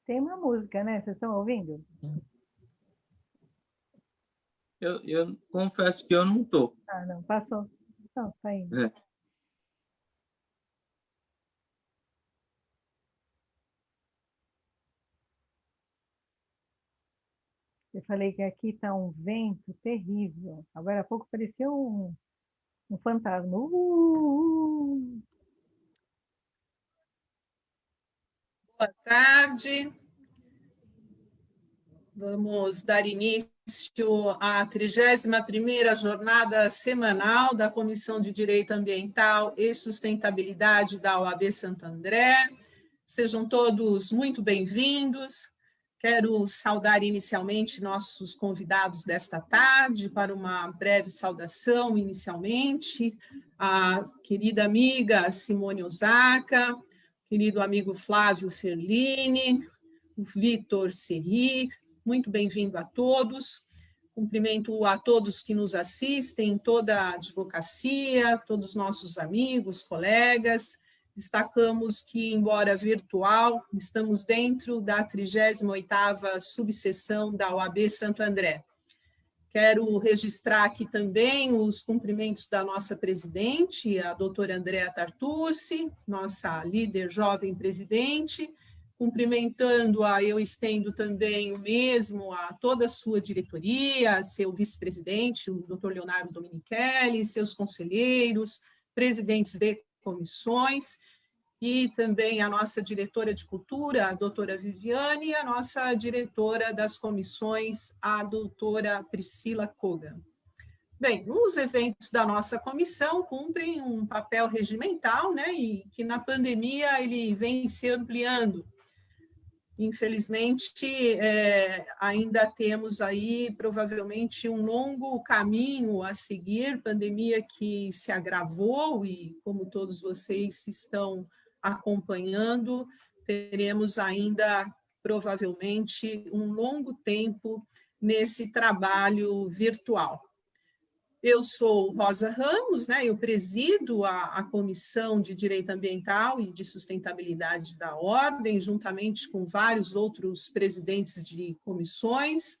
Tem uma música, né? Vocês estão ouvindo? Eu confesso que eu não estou. Ah, não, passou. Não, tá indo. É. Eu falei que aqui está um vento terrível. Agora há pouco parecia um fantasma. Boa tarde. Vamos dar início à 31ª jornada semanal da Comissão de Direito Ambiental e Sustentabilidade da OAB Santo André. Sejam todos muito bem-vindos. Quero saudar inicialmente nossos convidados desta tarde para uma breve saudação inicialmente. A querida amiga Simone Osaka, querido amigo Flávio Ferlini, o Vitor Serri, muito bem-vindo a todos. Cumprimento a todos que nos assistem, toda a advocacia, todos os nossos amigos, colegas. Destacamos que, embora virtual, estamos dentro da 38ª subseção da OAB Santo André. Quero registrar aqui também os cumprimentos da nossa presidente, a doutora Andréa Tartucci, nossa líder jovem presidente. Cumprimentando-a, eu estendo também o mesmo a toda a sua diretoria, seu vice-presidente, o doutor Leonardo Dominichelli, seus conselheiros, presidentes de comissões, e também a nossa diretora de cultura, a doutora Viviane, e a nossa diretora das comissões, a doutora Priscila Kogan. Bem, os eventos da nossa comissão cumprem um papel regimental, né, e que na pandemia ele vem se ampliando. Infelizmente, ainda temos aí provavelmente um longo caminho a seguir, pandemia que se agravou e, como todos vocês estão acompanhando, teremos ainda provavelmente um longo tempo nesse trabalho virtual. Eu sou Rosa Ramos, né? Eu presido a Comissão de Direito Ambiental e de Sustentabilidade da Ordem, juntamente com vários outros presidentes de comissões.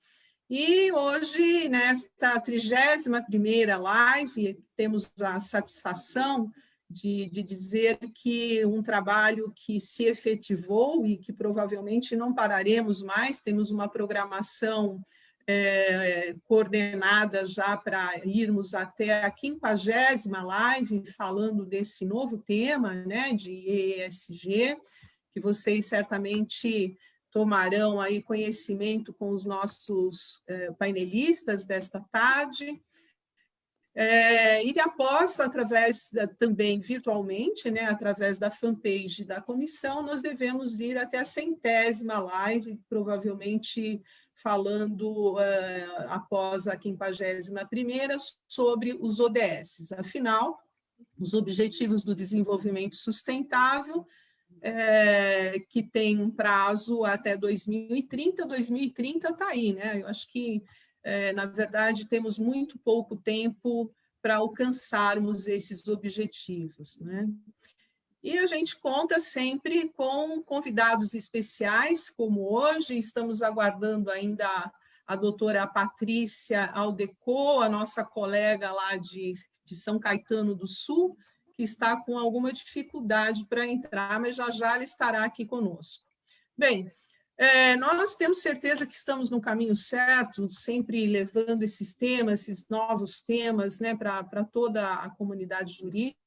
E hoje, nesta 31ª live, temos a satisfação de dizer que um trabalho que se efetivou e que provavelmente não pararemos mais, temos uma programação coordenada já para irmos até a 50ª live falando desse novo tema, né, de ESG, que vocês certamente tomarão aí conhecimento com os nossos painelistas desta tarde. E após, através também virtualmente, né, através da fanpage da comissão, nós devemos ir até a 100ª live, provavelmente falando após a 51ª sobre os ODS. Afinal, os Objetivos do Desenvolvimento Sustentável, que tem um prazo até 2030, 2030 está aí, né? Eu acho que, na verdade, temos muito pouco tempo para alcançarmos esses objetivos, né? E a gente conta sempre com convidados especiais, como hoje, estamos aguardando ainda a doutora Patrícia Aldeco, a nossa colega lá de São Caetano do Sul, que está com alguma dificuldade para entrar, mas já já ela estará aqui conosco. Bem, nós temos certeza que estamos no caminho certo, sempre levando esses temas, esses novos temas, né, para toda a comunidade jurídica,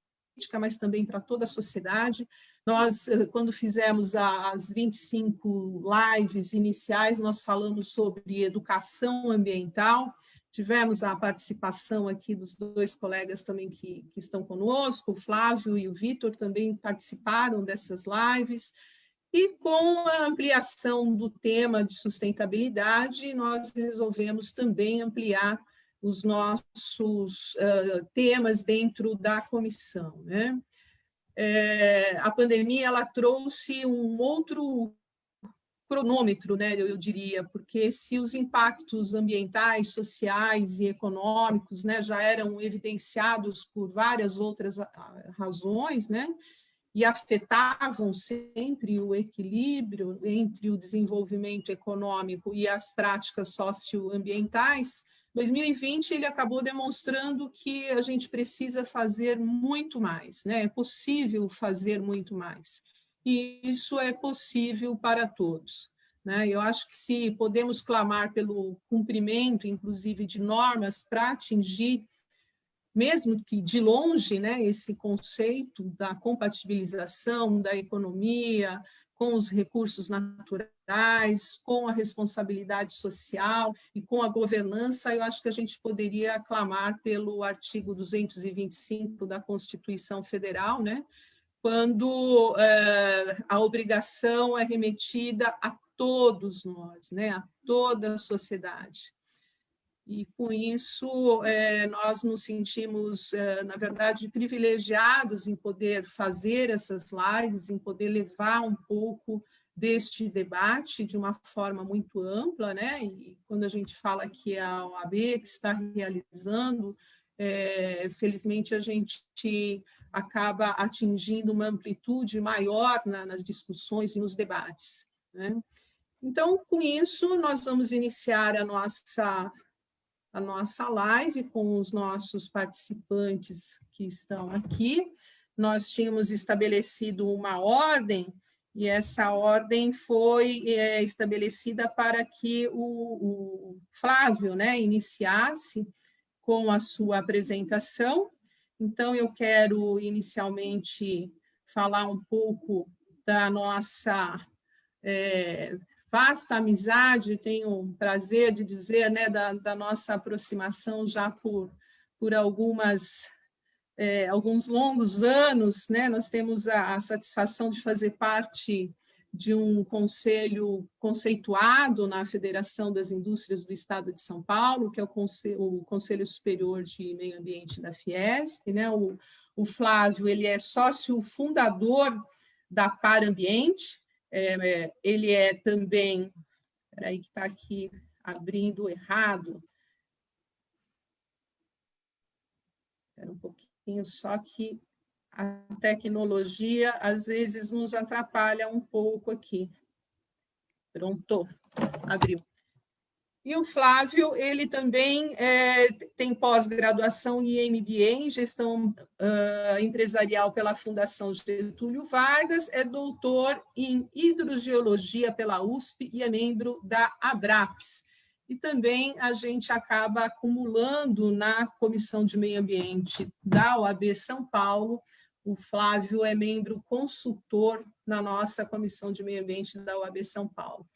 mas também para toda a sociedade. Nós, quando fizemos as 25 lives iniciais, nós falamos sobre educação ambiental, tivemos a participação aqui dos dois colegas também que estão conosco, o Flávio e o Vitor também participaram dessas lives, e com a ampliação do tema de sustentabilidade, nós resolvemos também ampliar os nossos temas dentro da comissão, né? A pandemia ela trouxe um outro cronômetro, né, eu diria, porque se os impactos ambientais, sociais e econômicos, né, já eram evidenciados por várias outras razões, né, e afetavam sempre o equilíbrio entre o desenvolvimento econômico e as práticas socioambientais, 2020 ele acabou demonstrando que a gente precisa fazer muito mais, né? É possível fazer muito mais. E isso é possível para todos, né? Eu acho que se podemos clamar pelo cumprimento, inclusive, de normas para atingir, mesmo que de longe, né, esse conceito da compatibilização da economia com os recursos naturais, com a responsabilidade social e com a governança, eu acho que a gente poderia clamar pelo artigo 225 da Constituição Federal, né, quando a obrigação é remetida a todos nós, né, a toda a sociedade. E, com isso, nós nos sentimos, na verdade, privilegiados em poder fazer essas lives, em poder levar um pouco deste debate de uma forma muito ampla, né? E quando a gente fala que é a OAB que está realizando, felizmente a gente acaba atingindo uma amplitude maior nas discussões e nos debates, né? Então, com isso, nós vamos iniciar a nossa live com os nossos participantes que estão aqui. Nós tínhamos estabelecido uma ordem, e essa ordem foi estabelecida para que o Flávio, né, iniciasse com a sua apresentação. Então, eu quero inicialmente falar um pouco da nossa vasta amizade, tenho o prazer de dizer, né, da nossa aproximação já por alguns longos anos, né? Nós temos a satisfação de fazer parte de um conselho conceituado na Federação das Indústrias do Estado de São Paulo, que é o Conselho Superior de Meio Ambiente da Fiesp, né? O Flávio, ele é sócio fundador da Par Ambiente. Ele é também, peraí que está aqui abrindo errado, espera um pouquinho, só que a tecnologia às vezes nos atrapalha um pouco aqui. Pronto, abriu. E o Flávio, ele também tem pós-graduação em MBA em Gestão Empresarial pela Fundação Getúlio Vargas, é doutor em Hidrogeologia pela USP e é membro da Abraps. E também a gente acaba acumulando na Comissão de Meio Ambiente da OAB São Paulo. O Flávio é membro consultor na nossa Comissão de Meio Ambiente da OAB São Paulo.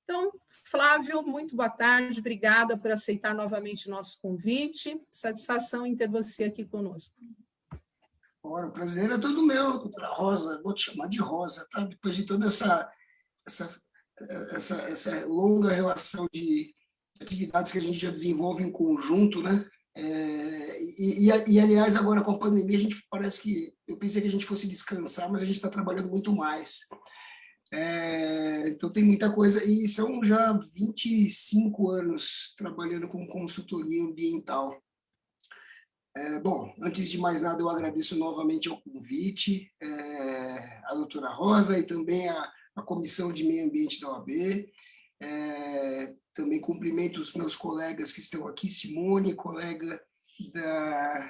Então, Flávio, muito boa tarde, obrigada por aceitar novamente o nosso convite. Satisfação em ter você aqui conosco. Ora, o prazer é todo meu, doutora Rosa, vou te chamar de Rosa, tá? Depois de toda essa longa relação de atividades que a gente já desenvolve em conjunto, né? Aliás, agora com a pandemia, a gente parece que, eu pensei que a gente fosse descansar, mas a gente está trabalhando muito mais. Então tem muita coisa, e são já 25 anos trabalhando com consultoria ambiental. Bom, antes de mais nada, eu agradeço novamente ao convite, à doutora Rosa e também à Comissão de Meio Ambiente da OAB. Também cumprimento os meus colegas que estão aqui, Simone, colega da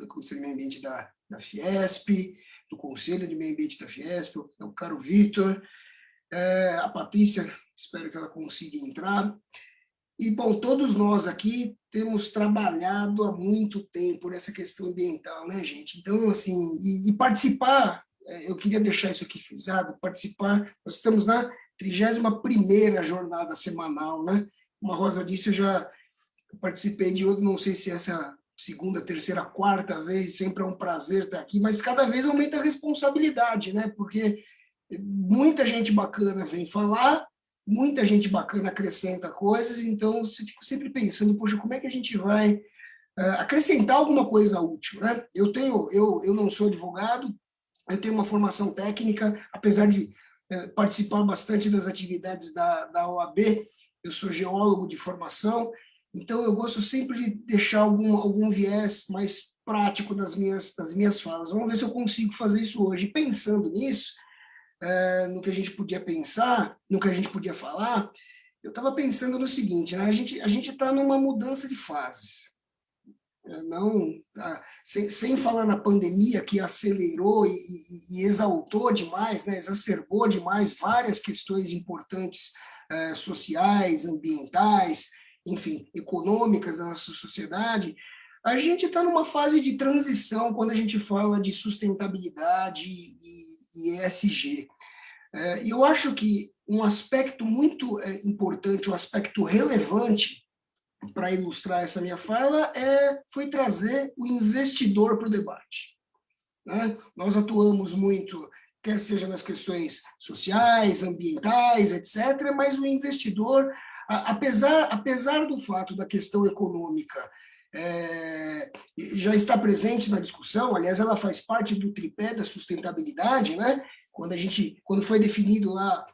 Comissão de Meio Ambiente da Fiesp, do Conselho de Meio Ambiente da Fiesp, o caro Vitor, a Patrícia, espero que ela consiga entrar. E, bom, todos nós aqui temos trabalhado há muito tempo nessa questão ambiental, né, gente? Então, assim, e participar, eu queria deixar isso aqui frisado, participar, nós estamos na 31ª jornada semanal, né? Como a Rosa disse, eu já participei de outro, não sei se essa segunda, terceira, quarta vez, sempre é um prazer estar aqui, mas cada vez aumenta a responsabilidade, né? Porque muita gente bacana vem falar, muita gente bacana acrescenta coisas, então você fica sempre pensando, poxa, como é que a gente vai acrescentar alguma coisa útil, né? Eu não sou advogado, eu tenho uma formação técnica, apesar de participar bastante das atividades da OAB, eu sou geólogo de formação, Então, eu gosto sempre de deixar algum viés mais prático das minhas falas. Vamos ver se eu consigo fazer isso hoje. Pensando nisso, no que a gente podia pensar, no que a gente podia falar, eu estava pensando no seguinte, né? A gente está numa mudança de fases. Não, sem falar na pandemia, que acelerou e exaltou demais, né? Exacerbou demais várias questões importantes, sociais, ambientais, enfim, econômicas da nossa sociedade. A gente está numa fase de transição quando a gente fala de sustentabilidade e ESG. E eu acho que um aspecto muito importante, um aspecto relevante para ilustrar essa minha fala foi trazer o investidor para o debate, né? Nós atuamos muito, quer seja nas questões sociais, ambientais, etc., mas o investidor, apesar do fato da questão econômica já está presente na discussão, aliás, ela faz parte do tripé da sustentabilidade, né? Quando foi definido lá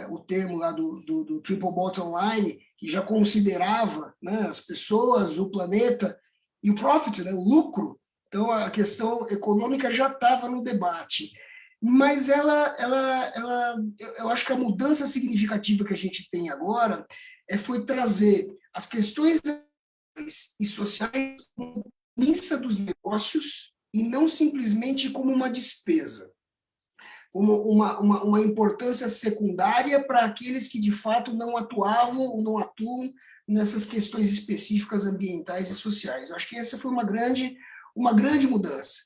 o termo lá do Triple Bottom Line, que já considerava, né, as pessoas, o planeta e o profit, né, o lucro. Então, a questão econômica já estava no debate. Mas eu acho que a mudança significativa que a gente tem agora foi trazer as questões e sociais como premissa dos negócios e não simplesmente como uma despesa, como uma importância secundária para aqueles que, de fato, não atuavam ou não atuam nessas questões específicas ambientais e sociais. Eu acho que essa foi uma grande mudança.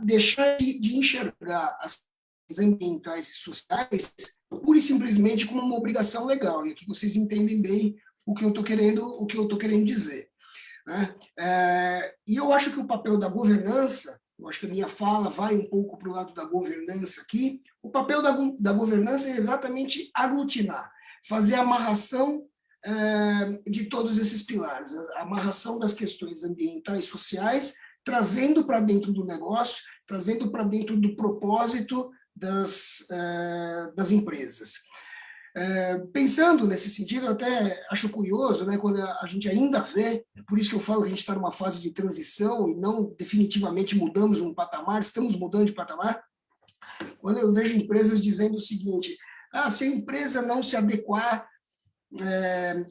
Deixar de enxergar as questões ambientais e sociais pura e simplesmente como uma obrigação legal. E aqui vocês entendem bem o que eu estou querendo dizer, né? E eu acho que o papel da governança, eu acho que a minha fala vai um pouco para o lado da governança aqui, o papel da governança é exatamente aglutinar, fazer a amarração de todos esses pilares, a amarração das questões ambientais e sociais, trazendo para dentro do negócio, trazendo para dentro do propósito das empresas. Pensando nesse sentido, eu até acho curioso, né, quando a gente ainda vê, por isso que eu falo que a gente está numa fase de transição e não definitivamente mudamos um patamar, estamos mudando de patamar, quando eu vejo empresas dizendo o seguinte: se a empresa não se adequar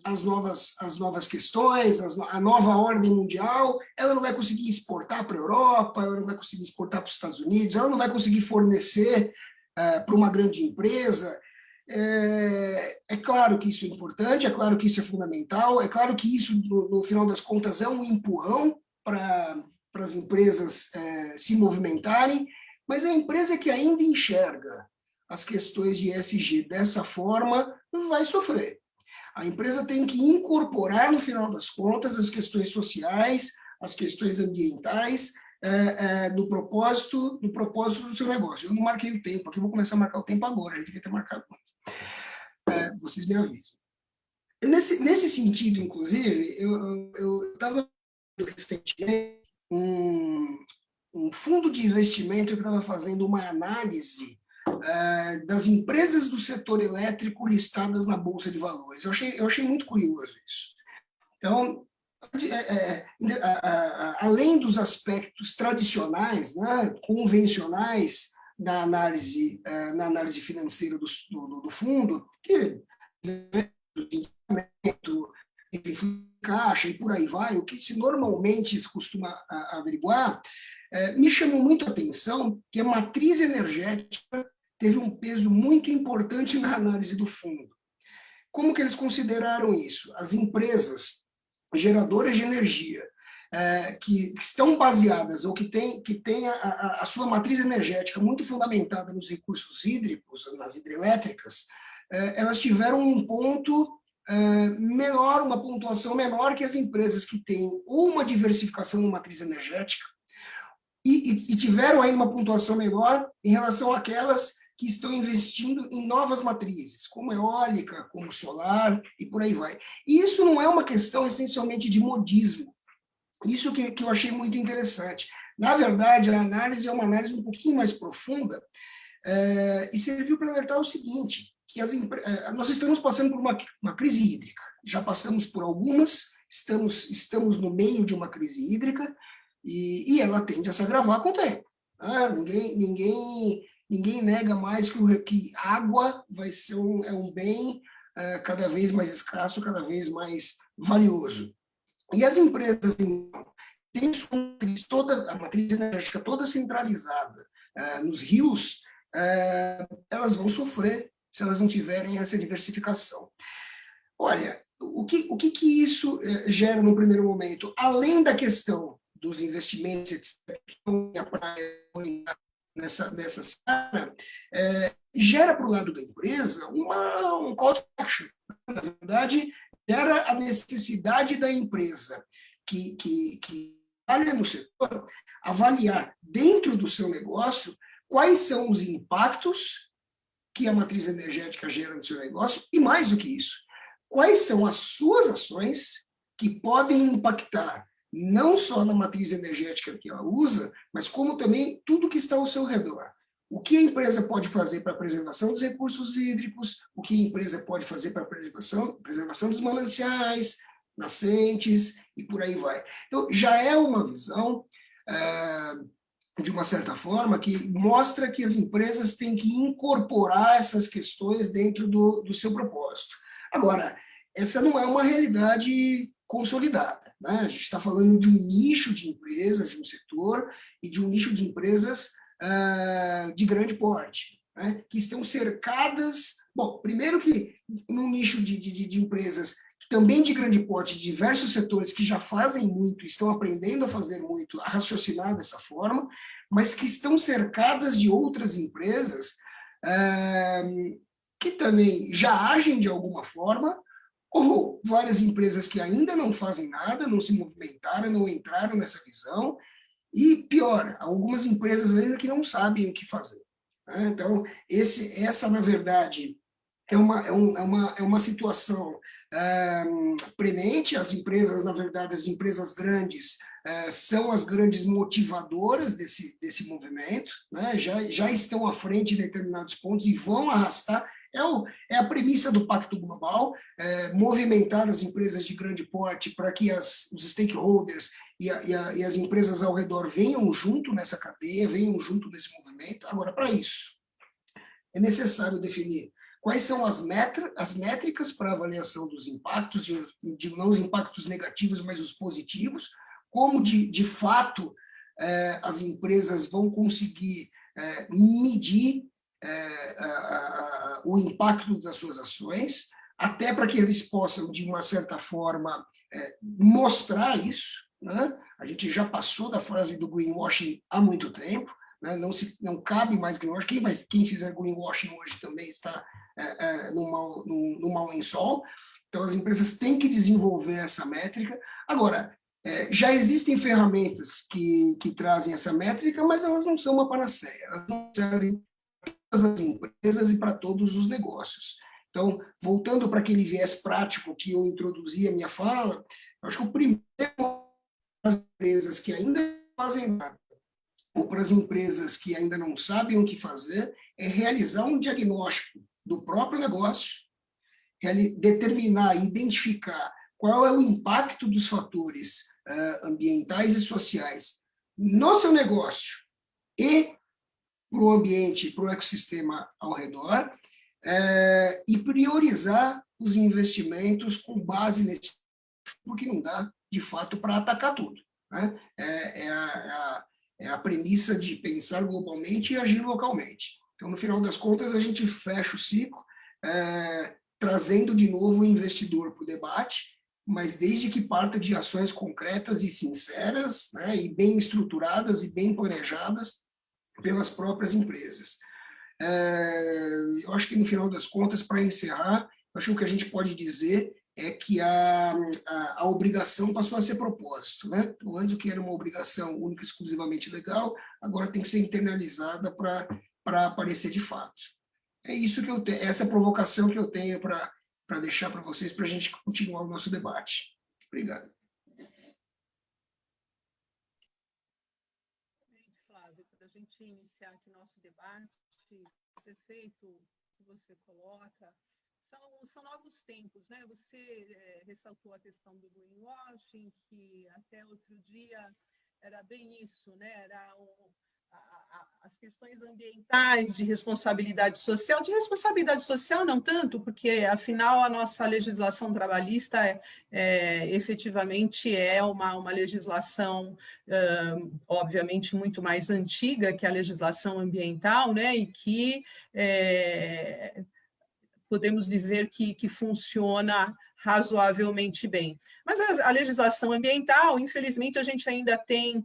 às novas questões, a nova ordem mundial, ela não vai conseguir exportar para a Europa, ela não vai conseguir exportar para os Estados Unidos, ela não vai conseguir fornecer para uma grande empresa. É claro que isso é importante, é claro que isso é fundamental, é claro que isso, no final das contas, é um empurrão para as empresas se movimentarem, mas a empresa que ainda enxerga as questões de ESG dessa forma vai sofrer. A empresa tem que incorporar, no final das contas, as questões sociais, as questões ambientais, do propósito do seu negócio. Eu não marquei o tempo, aqui eu vou começar a marcar o tempo agora, eu devia ter marcado antes. Vocês me avisam. Nesse sentido, inclusive, eu estava recentemente um fundo de investimento que estava fazendo uma análise das empresas do setor elétrico listadas na Bolsa de Valores. Eu achei muito curioso isso. Então, além dos aspectos tradicionais, né, convencionais na análise financeira do fundo, que caixa e por aí vai, o que se normalmente costuma averiguar, me chamou muito a atenção que a matriz energética teve um peso muito importante na análise do fundo. Como que eles consideraram isso? As empresas geradoras de energia que estão baseadas ou que têm a sua matriz energética muito fundamentada nos recursos hídricos, nas hidrelétricas, elas tiveram um ponto menor, uma pontuação menor que as empresas que têm ou uma diversificação na matriz energética e tiveram ainda uma pontuação menor em relação àquelas que estão investindo em novas matrizes, como eólica, como solar, e por aí vai. E isso não é uma questão essencialmente de modismo. Isso que eu achei muito interessante. Na verdade, a análise é uma análise um pouquinho mais profunda e serviu para alertar o seguinte, que nós estamos passando por uma crise hídrica. Já passamos por algumas, estamos no meio de uma crise hídrica e ela tende a se agravar com o tempo. Ninguém nega mais que água vai ser um bem cada vez mais escasso, cada vez mais valioso. E as empresas, então, têm a matriz energética toda centralizada nos rios, elas vão sofrer se elas não tiverem essa diversificação. Olha, o que isso gera no primeiro momento? Além da questão dos investimentos, etc., nessa seara, gera para o lado da empresa um call to action. Na verdade, gera a necessidade da empresa que trabalha no setor avaliar dentro do seu negócio quais são os impactos que a matriz energética gera no seu negócio e, mais do que isso, quais são as suas ações que podem impactar não só na matriz energética que ela usa, mas como também tudo que está ao seu redor. O que a empresa pode fazer para a preservação dos recursos hídricos, o que a empresa pode fazer para a preservação dos mananciais, nascentes, e por aí vai. Então, já é uma visão, de uma certa forma, que mostra que as empresas têm que incorporar essas questões dentro do seu propósito. Agora, essa não é uma realidade consolidada, né? A gente está falando de um nicho de empresas, de um setor, e de um nicho de empresas de grande porte, né? Que estão cercadas... Bom, primeiro que num nicho de empresas também de grande porte, de diversos setores que já fazem muito, estão aprendendo a fazer muito, a raciocinar dessa forma, mas que estão cercadas de outras empresas que também já agem de alguma forma, ou várias empresas que ainda não fazem nada, não se movimentaram, não entraram nessa visão, e pior, algumas empresas ainda que não sabem o que fazer. Né? Então, essa, na verdade, é uma situação premente. As empresas, na verdade, as empresas grandes são as grandes motivadoras desse movimento, né? Já estão à frente em determinados pontos e vão arrastar. É a premissa do Pacto Global, movimentar as empresas de grande porte para que os stakeholders e as empresas ao redor venham junto nessa cadeia, venham junto nesse movimento. Agora, para isso, é necessário definir quais são as métricas para avaliação dos impactos, não os impactos negativos, mas os positivos, como, de fato, as empresas vão conseguir medir o impacto das suas ações, até para que eles possam, de uma certa forma, mostrar isso. Né? A gente já passou da fase do greenwashing há muito tempo, né? Não cabe mais greenwashing. Quem fizer greenwashing hoje também está no mau lençol. Então, as empresas têm que desenvolver essa métrica. Agora, já existem ferramentas que trazem essa métrica, mas elas não são uma panaceia. Elas não servem para todas as empresas e para todos os negócios. Então, voltando para aquele viés prático que eu introduzi a minha fala, eu acho que o primeiro para as empresas que ainda fazem nada, ou para as empresas que ainda não sabem o que fazer, é realizar um diagnóstico do próprio negócio, determinar, identificar qual é o impacto dos fatores ambientais e sociais no seu negócio e para o ambiente, para o ecossistema ao redor, e priorizar os investimentos com base nesse, porque não dá, de fato, para atacar tudo. Né? É a premissa de pensar globalmente e agir localmente. Então, no final das contas, a gente fecha o ciclo, trazendo de novo o investidor para o debate, mas desde que parta de ações concretas e sinceras, né, e bem estruturadas e bem planejadas pelas próprias empresas. Eu acho que, no final das contas, para encerrar, acho que o que a gente pode dizer é que a obrigação passou a ser propósito. Né? Antes, o que era uma obrigação única e exclusivamente legal, agora tem que ser internalizada para aparecer de fato. É isso que eu tenho, essa provocação que eu tenho para deixar para vocês, para a gente continuar o nosso debate. Obrigado. Flávio, para a gente iniciar aqui nosso debate, o prefeito que você coloca são novos tempos, né? Você ressaltou a questão do greenwashing, que até outro dia era bem isso, né? Era as questões ambientais de responsabilidade social não tanto, porque, afinal, a nossa legislação trabalhista efetivamente é uma legislação, obviamente, muito mais antiga que a legislação ambiental, né? E que podemos dizer que funciona razoavelmente bem. Mas a legislação ambiental, infelizmente, a gente ainda tem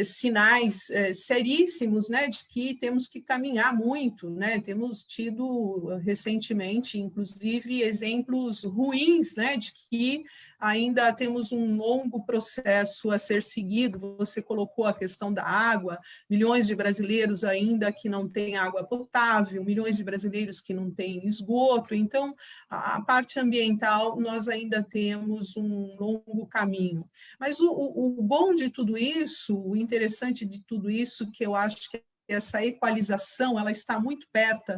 sinais seríssimos, né, de que temos que caminhar muito, né? Temos tido recentemente, inclusive, exemplos ruins, né, de que ainda temos um longo processo a ser seguido. Você colocou a questão da água, milhões de brasileiros ainda que não têm água potável, milhões de brasileiros que não têm esgoto. Então, a parte ambiental, nós ainda temos um longo caminho. Mas o bom de tudo isso, o interessante de tudo isso, que eu acho que essa equalização ela está muito perto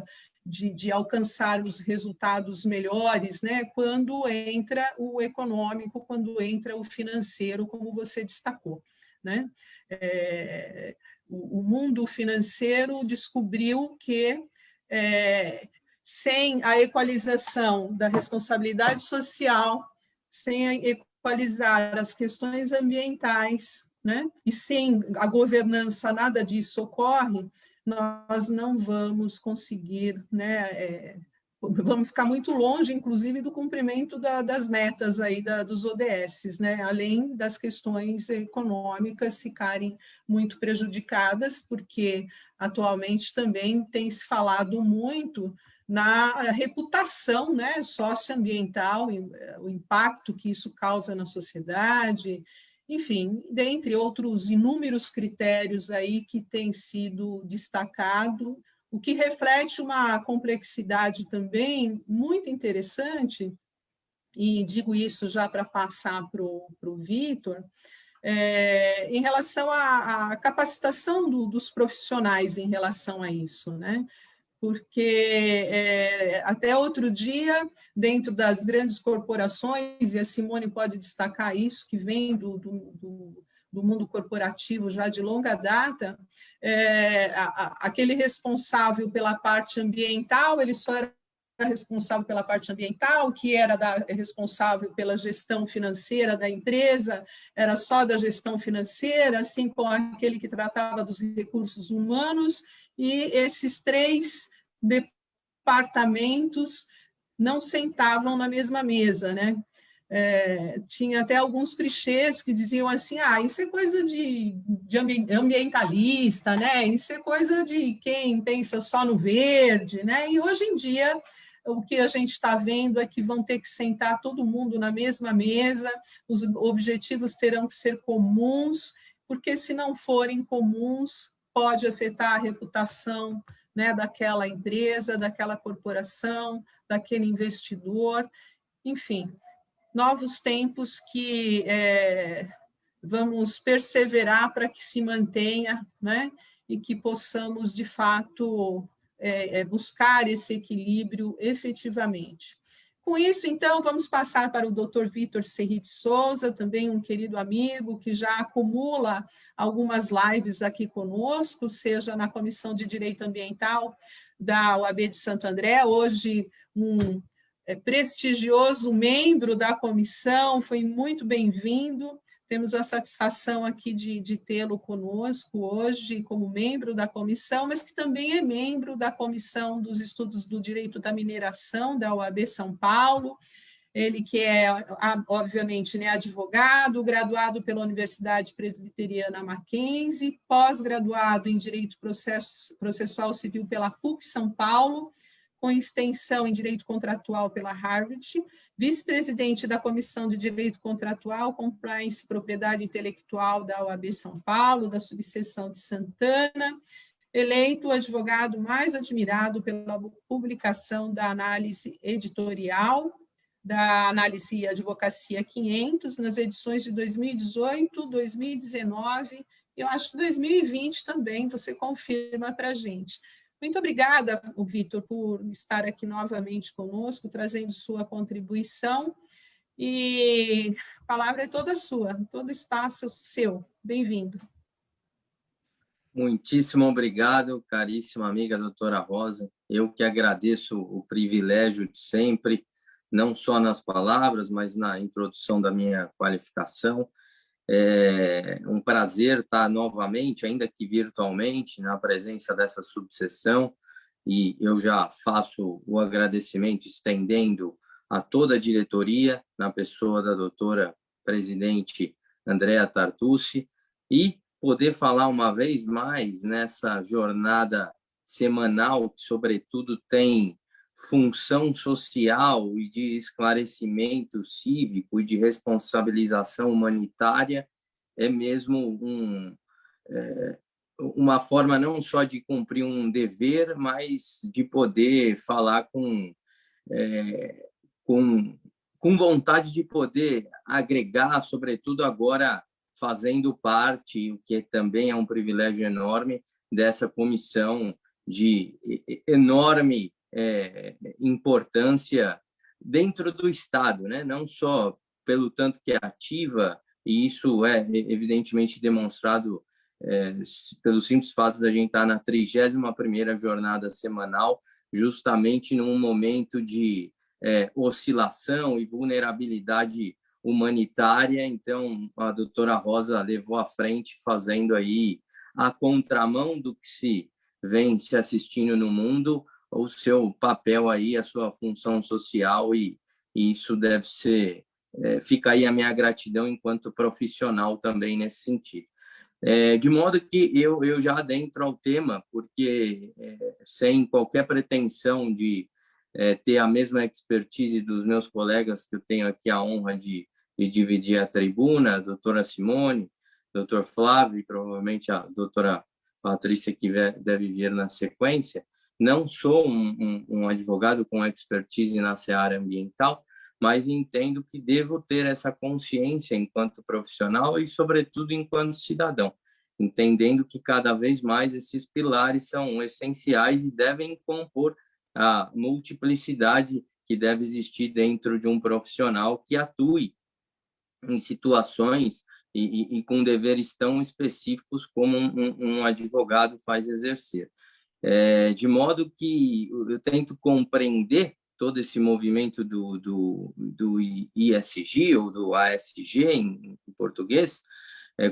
de alcançar os resultados melhores, né, quando entra o econômico, quando entra o financeiro, como você destacou, né? O mundo financeiro descobriu que sem a equalização da responsabilidade social, sem equalizar as questões ambientais, né, e sem a governança, nada disso ocorre, nós não vamos conseguir, né, vamos ficar muito longe, inclusive, do cumprimento das metas aí dos ODS, né, além das questões econômicas ficarem muito prejudicadas, porque atualmente também tem se falado muito na reputação, né, socioambiental, o impacto que isso causa na sociedade, enfim, dentre outros inúmeros critérios aí que têm sido destacados, o que reflete uma complexidade também muito interessante, e digo isso já para passar para o Vitor, em relação à capacitação dos profissionais em relação a isso, né? Porque até outro dia, dentro das grandes corporações, e a Simone pode destacar isso, que vem do mundo corporativo já de longa data, aquele responsável pela parte ambiental, ele só era responsável pela parte ambiental, que era responsável pela gestão financeira da empresa, era só da gestão financeira, assim como aquele que tratava dos recursos humanos, e esses 3 departamentos não sentavam na mesma mesa, né? Tinha até alguns clichês que diziam assim, isso é coisa de ambientalista, né? Isso é coisa de quem pensa só no verde, né? E hoje em dia o que a gente está vendo é que vão ter que sentar todo mundo na mesma mesa, os objetivos terão que ser comuns, porque se não forem comuns, pode afetar a reputação, né, daquela empresa, daquela corporação, daquele investidor, enfim, novos tempos que vamos perseverar para que se mantenha, né, e que possamos, de fato, buscar esse equilíbrio efetivamente. Com isso, então, vamos passar para o Dr. Vitor Serri de Souza, também um querido amigo que já acumula algumas lives aqui conosco, seja na Comissão de Direito Ambiental da UAB de Santo André, hoje um prestigioso membro da comissão, foi muito bem-vindo. Temos a satisfação aqui de tê-lo conosco hoje como membro da comissão, mas que também é membro da Comissão dos Estudos do Direito da Mineração da UAB São Paulo. Ele que é, obviamente, né, advogado, graduado pela Universidade Presbiteriana Mackenzie, pós-graduado em Direito Processual Civil pela PUC São Paulo, com extensão em Direito Contratual pela Harvard, vice-presidente da Comissão de Direito Contratual, Compliance e Propriedade Intelectual da UAB São Paulo, da subseção de Santana, eleito o advogado mais admirado pela publicação da análise editorial, da Análise e Advocacia 500, nas edições de 2018, 2019, e eu acho que 2020 também, você confirma para a gente. Muito obrigada, Vitor, por estar aqui novamente conosco, trazendo sua contribuição. E a palavra é toda sua, todo espaço seu. Bem-vindo. Muitíssimo obrigado, caríssima amiga doutora Rosa. Eu que agradeço o privilégio de sempre, não só nas palavras, mas na introdução da minha qualificação. É um prazer estar novamente, ainda que virtualmente, na presença dessa subseção, e eu já faço o agradecimento estendendo a toda a diretoria, na pessoa da doutora presidente Andrea Tartucci, e poder falar uma vez mais nessa jornada semanal, que, sobretudo, tem função social e de esclarecimento cívico e de responsabilização humanitária, é mesmo uma forma não só de cumprir um dever, mas de poder falar com vontade de poder agregar, sobretudo agora fazendo parte, o que também é um privilégio enorme, dessa comissão de enorme importância dentro do Estado, né? Não só pelo tanto que é ativa, e isso é evidentemente demonstrado pelo simples fato da gente estar na 31ª jornada semanal, justamente num momento de oscilação e vulnerabilidade humanitária. Então, a doutora Rosa levou à frente, fazendo aí a contramão do que se vem se assistindo no mundo, o seu papel aí, a sua função social, e isso deve ser, fica aí a minha gratidão enquanto profissional também nesse sentido. De modo que eu já adentro ao tema, porque sem qualquer pretensão de ter a mesma expertise dos meus colegas, que eu tenho aqui a honra de dividir a tribuna, a doutora Simone, doutor Flávio e provavelmente a doutora Patrícia, que deve vir na sequência, não sou um advogado com expertise na seara ambiental, mas entendo que devo ter essa consciência enquanto profissional e, sobretudo, enquanto cidadão, entendendo que cada vez mais esses pilares são essenciais e devem compor a multiplicidade que deve existir dentro de um profissional que atue em situações e com deveres tão específicos como um advogado faz exercer. De modo que eu tento compreender todo esse movimento do ISG, ou do ASG em português,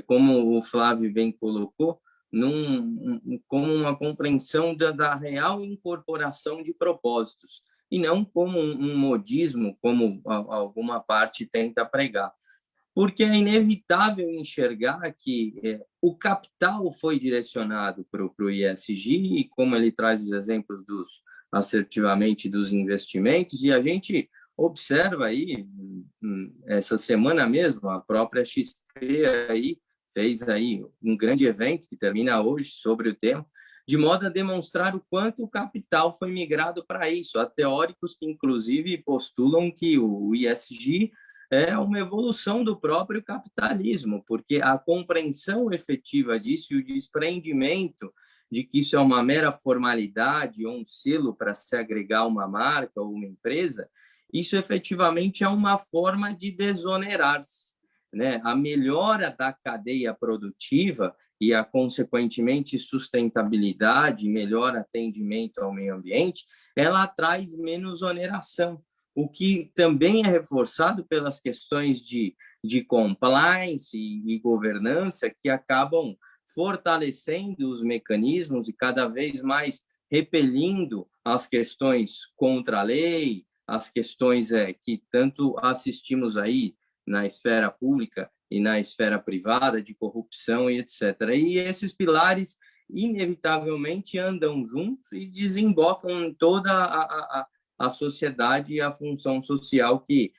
como o Flávio bem colocou, como uma compreensão da real incorporação de propósitos, e não como um modismo, como alguma parte tenta pregar. Porque é inevitável enxergar que o capital foi direcionado para o ISG, e como ele traz os exemplos assertivamente dos investimentos, e a gente observa aí, essa semana mesmo, a própria XP aí fez aí um grande evento que termina hoje sobre o tema, de modo a demonstrar o quanto o capital foi migrado para isso. Há teóricos que, inclusive, postulam que o ISG é uma evolução do próprio capitalismo, porque a compreensão efetiva disso e o desprendimento de que isso é uma mera formalidade ou um selo para se agregar uma marca ou uma empresa, isso efetivamente é uma forma de desonerar-se, né? A melhora da cadeia produtiva e a, consequentemente, sustentabilidade, melhor atendimento ao meio ambiente, ela traz menos oneração, o que também é reforçado pelas questões de compliance e governança, que acabam fortalecendo os mecanismos e cada vez mais repelindo as questões contra a lei, as questões que tanto assistimos aí na esfera pública e na esfera privada, de corrupção e etc. E esses pilares, inevitavelmente, andam juntos e desembocam em toda a sociedade e a função social que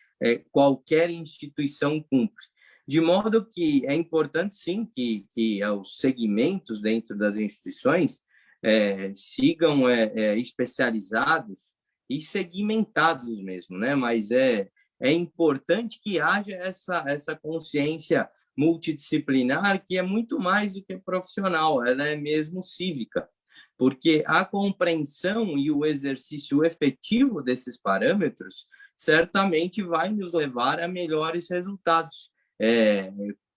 qualquer instituição cumpre. De modo que é importante, sim, que os segmentos dentro das instituições sigam especializados e segmentados mesmo, né? Mas é importante que haja essa consciência multidisciplinar, que é muito mais do que profissional, ela é mesmo cívica, porque a compreensão e o exercício efetivo desses parâmetros certamente vai nos levar a melhores resultados,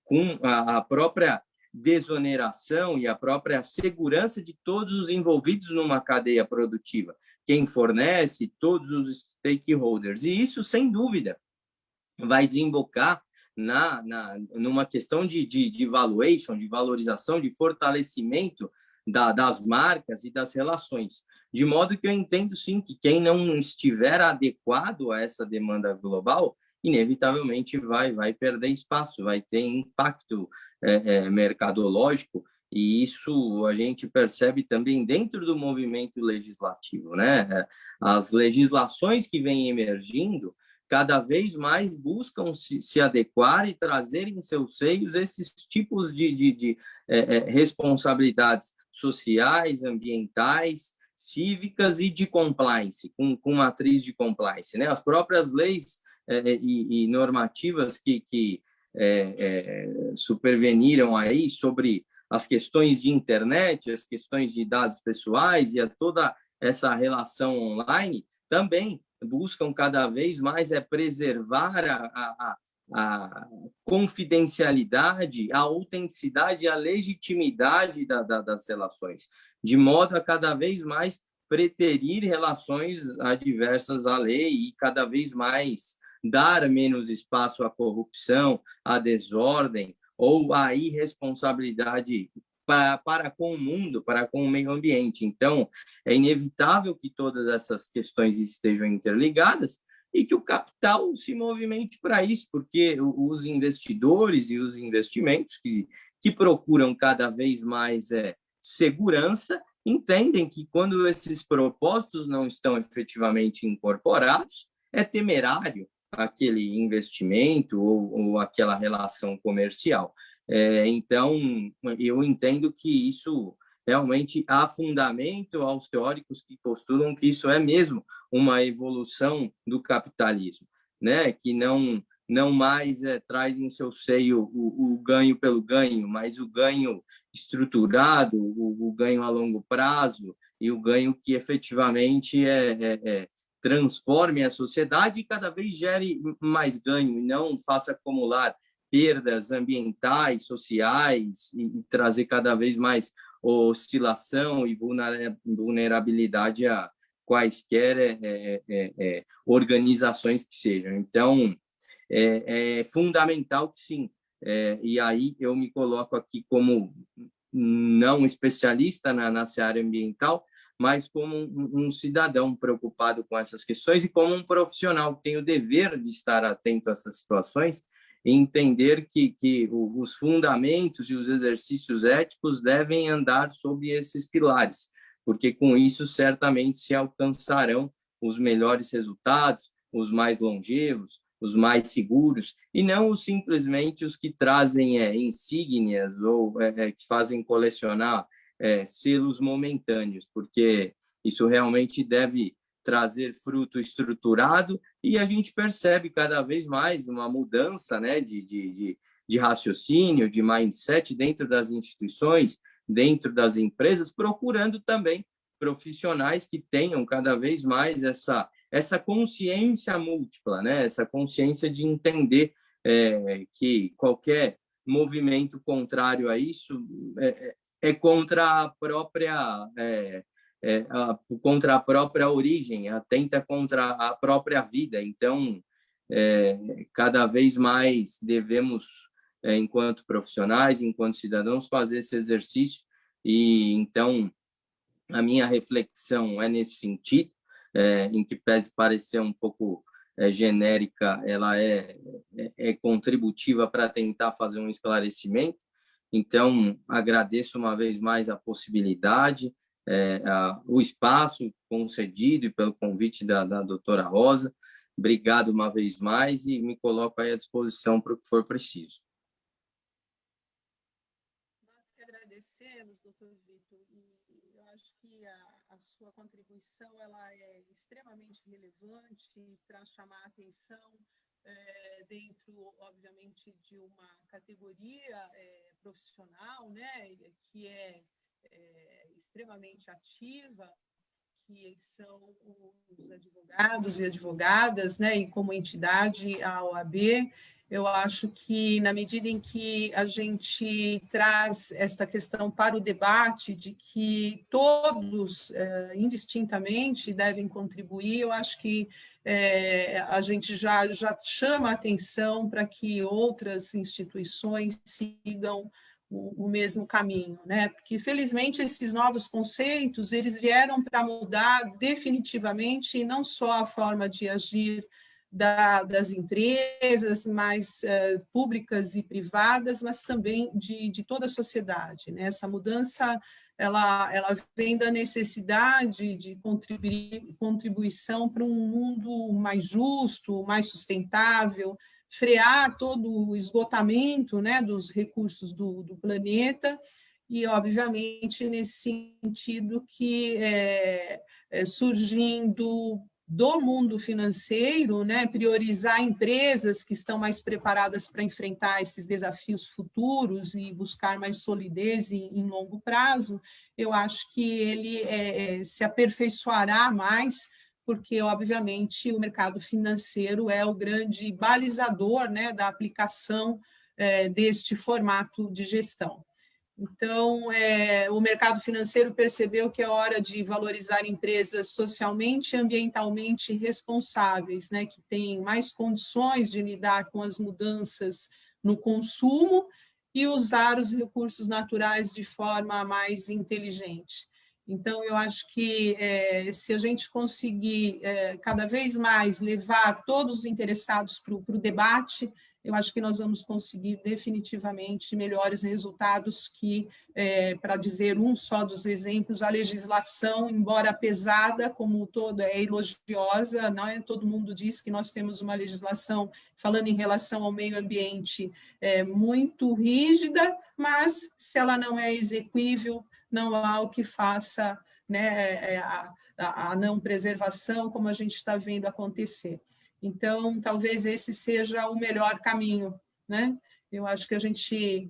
com a própria desoneração e a própria segurança de todos os envolvidos numa cadeia produtiva, quem fornece, todos os stakeholders. E isso, sem dúvida, vai desembocar numa questão de valuation, de valorização, de fortalecimento das marcas e das relações. De modo que eu entendo, sim, que quem não estiver adequado a essa demanda global, inevitavelmente vai perder espaço, vai ter impacto mercadológico, e isso a gente percebe também dentro do movimento legislativo, né? As legislações que vêm emergindo cada vez mais buscam se adequar e trazer em seus seios esses tipos de responsabilidades sociais, ambientais, cívicas e de compliance, com matriz de compliance, né? As próprias leis e normativas que superveniram aí sobre as questões de internet, as questões de dados pessoais e toda essa relação online, também buscam cada vez mais preservar a confidencialidade, a autenticidade e a legitimidade das relações, de modo a cada vez mais preterir relações adversas à lei e cada vez mais dar menos espaço à corrupção, à desordem ou à irresponsabilidade para com o mundo, para com o meio ambiente. Então, é inevitável que todas essas questões estejam interligadas e que o capital se movimente para isso, porque os investidores e os investimentos que procuram cada vez mais segurança entendem que quando esses propósitos não estão efetivamente incorporados, é temerário aquele investimento ou aquela relação comercial. Então, eu entendo que isso realmente há fundamento aos teóricos que postulam que isso é mesmo uma evolução do capitalismo, né? Que não mais traz em seu seio o ganho pelo ganho, mas o ganho estruturado, o ganho a longo prazo e o ganho que efetivamente transforme a sociedade e cada vez gere mais ganho e não faça acumular perdas ambientais, sociais e trazer cada vez mais oscilação e vulnerabilidade a quaisquer organizações que sejam. Então, é fundamental que sim. E aí eu me coloco aqui como não especialista na área ambiental, mas como um cidadão preocupado com essas questões e como um profissional que tem o dever de estar atento a essas situações e entender que os fundamentos e os exercícios éticos devem andar sob esses pilares, porque com isso certamente se alcançarão os melhores resultados, os mais longevos, os mais seguros, e não simplesmente os que trazem insígnias ou que fazem colecionar selos momentâneos, porque isso realmente deve trazer fruto estruturado e a gente percebe cada vez mais uma mudança, né, de raciocínio, de mindset dentro das instituições, dentro das empresas, procurando também profissionais que tenham cada vez mais essa consciência múltipla, né, essa consciência de entender que qualquer movimento contrário a isso é contra a própria contra a própria origem, atenta contra a própria vida. Então, cada vez mais devemos, enquanto profissionais, enquanto cidadãos, fazer esse exercício. E então a minha reflexão é nesse sentido, em que pese parecer um pouco genérica, ela é contributiva para tentar fazer um esclarecimento. Então, agradeço uma vez mais a possibilidade, o espaço concedido e pelo convite da doutora Rosa. Obrigado uma vez mais e me coloco aí à disposição para o que for preciso. Nós que agradecemos, doutor Vitor, e eu acho que a sua contribuição ela é extremamente relevante para chamar a atenção dentro, obviamente, de uma categoria profissional, né, que é extremamente ativa, que são os advogados e advogadas, né, e como entidade, a OAB. Eu acho que, na medida em que a gente traz esta questão para o debate, de que todos, indistintamente, devem contribuir, eu acho que a gente já chama a atenção para que outras instituições sigam o mesmo caminho, né? Porque, felizmente, esses novos conceitos, eles vieram para mudar definitivamente não só a forma de agir das empresas mais públicas e privadas, mas também de toda a sociedade, né? Essa mudança, ela vem da necessidade de contribuição para um mundo mais justo, mais sustentável, frear todo o esgotamento, né, dos recursos do planeta, e, obviamente, nesse sentido que surgindo do mundo financeiro, né, priorizar empresas que estão mais preparadas para enfrentar esses desafios futuros e buscar mais solidez em longo prazo, eu acho que ele se aperfeiçoará mais, porque, obviamente, o mercado financeiro é o grande balizador, né, da aplicação deste formato de gestão. Então, o mercado financeiro percebeu que é hora de valorizar empresas socialmente e ambientalmente responsáveis, né, que têm mais condições de lidar com as mudanças no consumo e usar os recursos naturais de forma mais inteligente. Então, eu acho que se a gente conseguir cada vez mais levar todos os interessados para o debate, eu acho que nós vamos conseguir definitivamente melhores resultados que, para dizer um só dos exemplos, a legislação, embora pesada como toda, é elogiosa, não é? Todo mundo diz que nós temos uma legislação, falando em relação ao meio ambiente, muito rígida, mas se ela não é exequível, não há o que faça, né, a não preservação, como a gente está vendo acontecer. Então, talvez esse seja o melhor caminho, né? Eu acho que a gente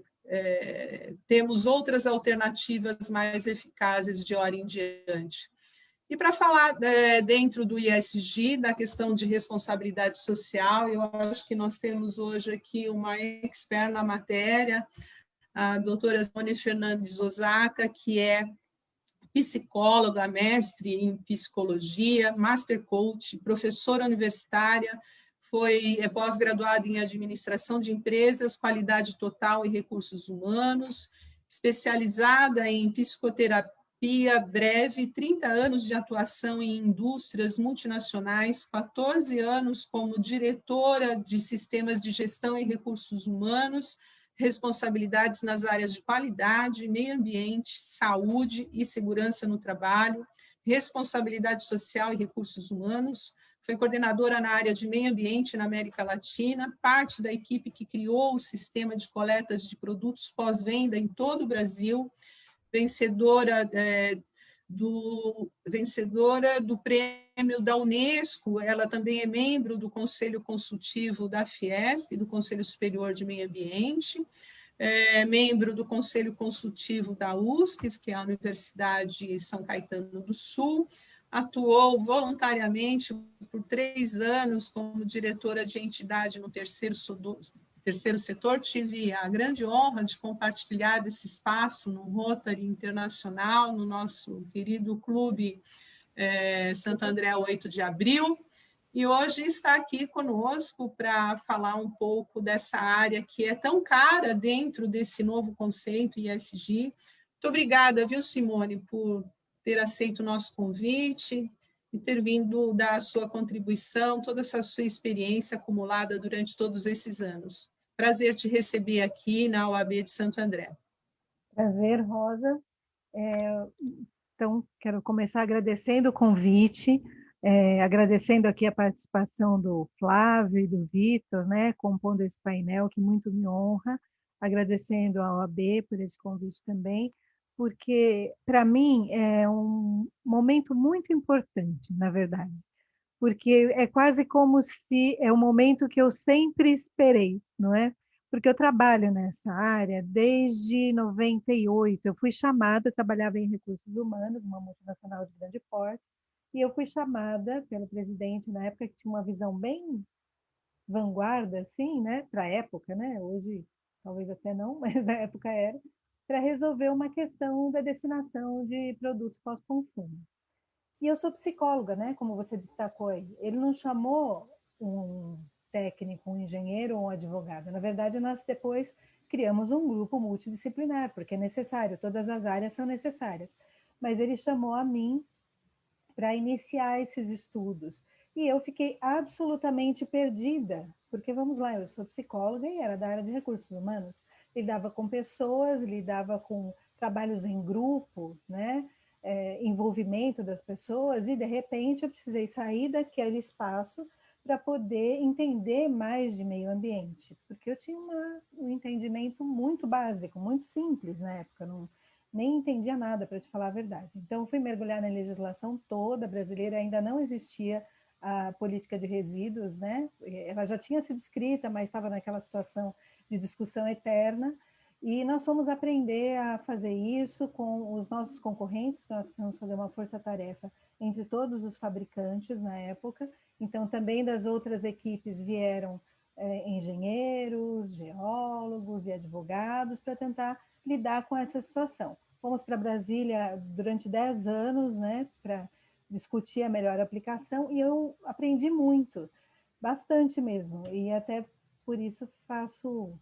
temos outras alternativas mais eficazes de hora em diante. E para falar dentro do ISG, da questão de responsabilidade social, eu acho que nós temos hoje aqui uma expert na matéria, a doutora Simone Fernandes Osaka, que é psicóloga, mestre em psicologia, master coach, professora universitária, foi pós-graduada em administração de empresas, qualidade total e recursos humanos, especializada em psicoterapia breve, 30 anos de atuação em indústrias multinacionais, 14 anos como diretora de sistemas de gestão e recursos humanos, responsabilidades nas áreas de qualidade, meio ambiente, saúde e segurança no trabalho, responsabilidade social e recursos humanos, foi coordenadora na área de meio ambiente na América Latina, parte da equipe que criou o sistema de coletas de produtos pós-venda em todo o Brasil, vencedora do prêmio da Unesco, ela também é membro do Conselho Consultivo da Fiesp, do Conselho Superior de Meio Ambiente, membro do Conselho Consultivo da USCS, que é a Universidade São Caetano do Sul, atuou voluntariamente por 3 anos como diretora de entidade no terceiro setor, tive a grande honra de compartilhar desse espaço no Rotary Internacional, no nosso querido clube Santo André 8 de Abril, e hoje está aqui conosco para falar um pouco dessa área que é tão cara dentro desse novo conceito ISG. Muito obrigada, viu, Simone, por ter aceito o nosso convite e ter vindo dar a sua contribuição, toda essa sua experiência acumulada durante todos esses anos. Prazer te receber aqui na OAB de Santo André. Prazer, Rosa. Então, quero começar agradecendo o convite, agradecendo aqui a participação do Flávio e do Vitor, né, compondo esse painel, que muito me honra, agradecendo a OAB por esse convite também, porque, para mim, é um momento muito importante, na verdade, porque é quase como se é o momento que eu sempre esperei, não é? porque eu trabalho nessa área desde 98. Eu fui chamada, trabalhava em recursos humanos, uma multinacional de grande porte, e eu fui chamada pelo presidente na época, que tinha uma visão bem vanguarda, assim, né, para a época, né? Hoje talvez até não, mas na época era, para resolver uma questão da destinação de produtos pós-consumo. E eu sou psicóloga, né? Como você destacou aí. Ele não chamou um técnico, um engenheiro ou um advogado. Na verdade, nós depois criamos um grupo multidisciplinar, porque é necessário, todas as áreas são necessárias. Mas ele chamou a mim para iniciar esses estudos. E eu fiquei absolutamente perdida, porque vamos lá, eu sou psicóloga e era da área de recursos humanos, lidava com pessoas, lidava com trabalhos em grupo, né? Envolvimento das pessoas, e de repente eu precisei sair daquele espaço para poder entender mais de meio ambiente, porque eu tinha um entendimento muito básico, muito simples na época, nem entendia nada, para te falar a verdade. Então, fui mergulhar na legislação toda brasileira, ainda não existia a política de resíduos, né? Ela já tinha sido escrita, mas estava naquela situação de discussão eterna, e nós fomos aprender a fazer isso com os nossos concorrentes, porque nós precisamos fazer uma força-tarefa entre todos os fabricantes na época, então também das outras equipes vieram engenheiros, geólogos e advogados para tentar lidar com essa situação. Fomos para Brasília durante 10 anos, né, para discutir a melhor aplicação, e eu aprendi muito, bastante mesmo, e até por isso faço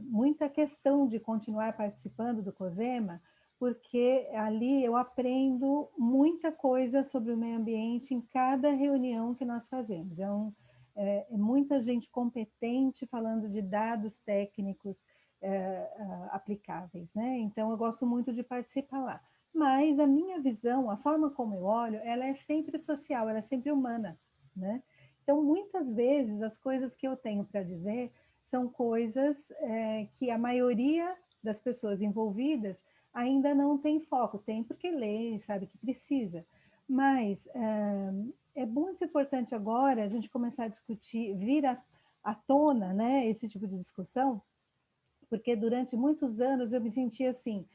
muita questão de continuar participando do COSEMA, porque ali eu aprendo muita coisa sobre o meio ambiente em cada reunião que nós fazemos. É muita gente competente falando de dados técnicos aplicáveis, né? Então, eu gosto muito de participar lá. Mas a minha visão, a forma como eu olho, ela é sempre social, ela é sempre humana, né? Então, muitas vezes, as coisas que eu tenho para dizer são coisas que a maioria das pessoas envolvidas ainda não tem foco, tem porque lê, sabe que precisa. Mas é muito importante agora a gente começar a discutir, vir à tona, né, esse tipo de discussão, porque durante muitos anos eu me sentia assim,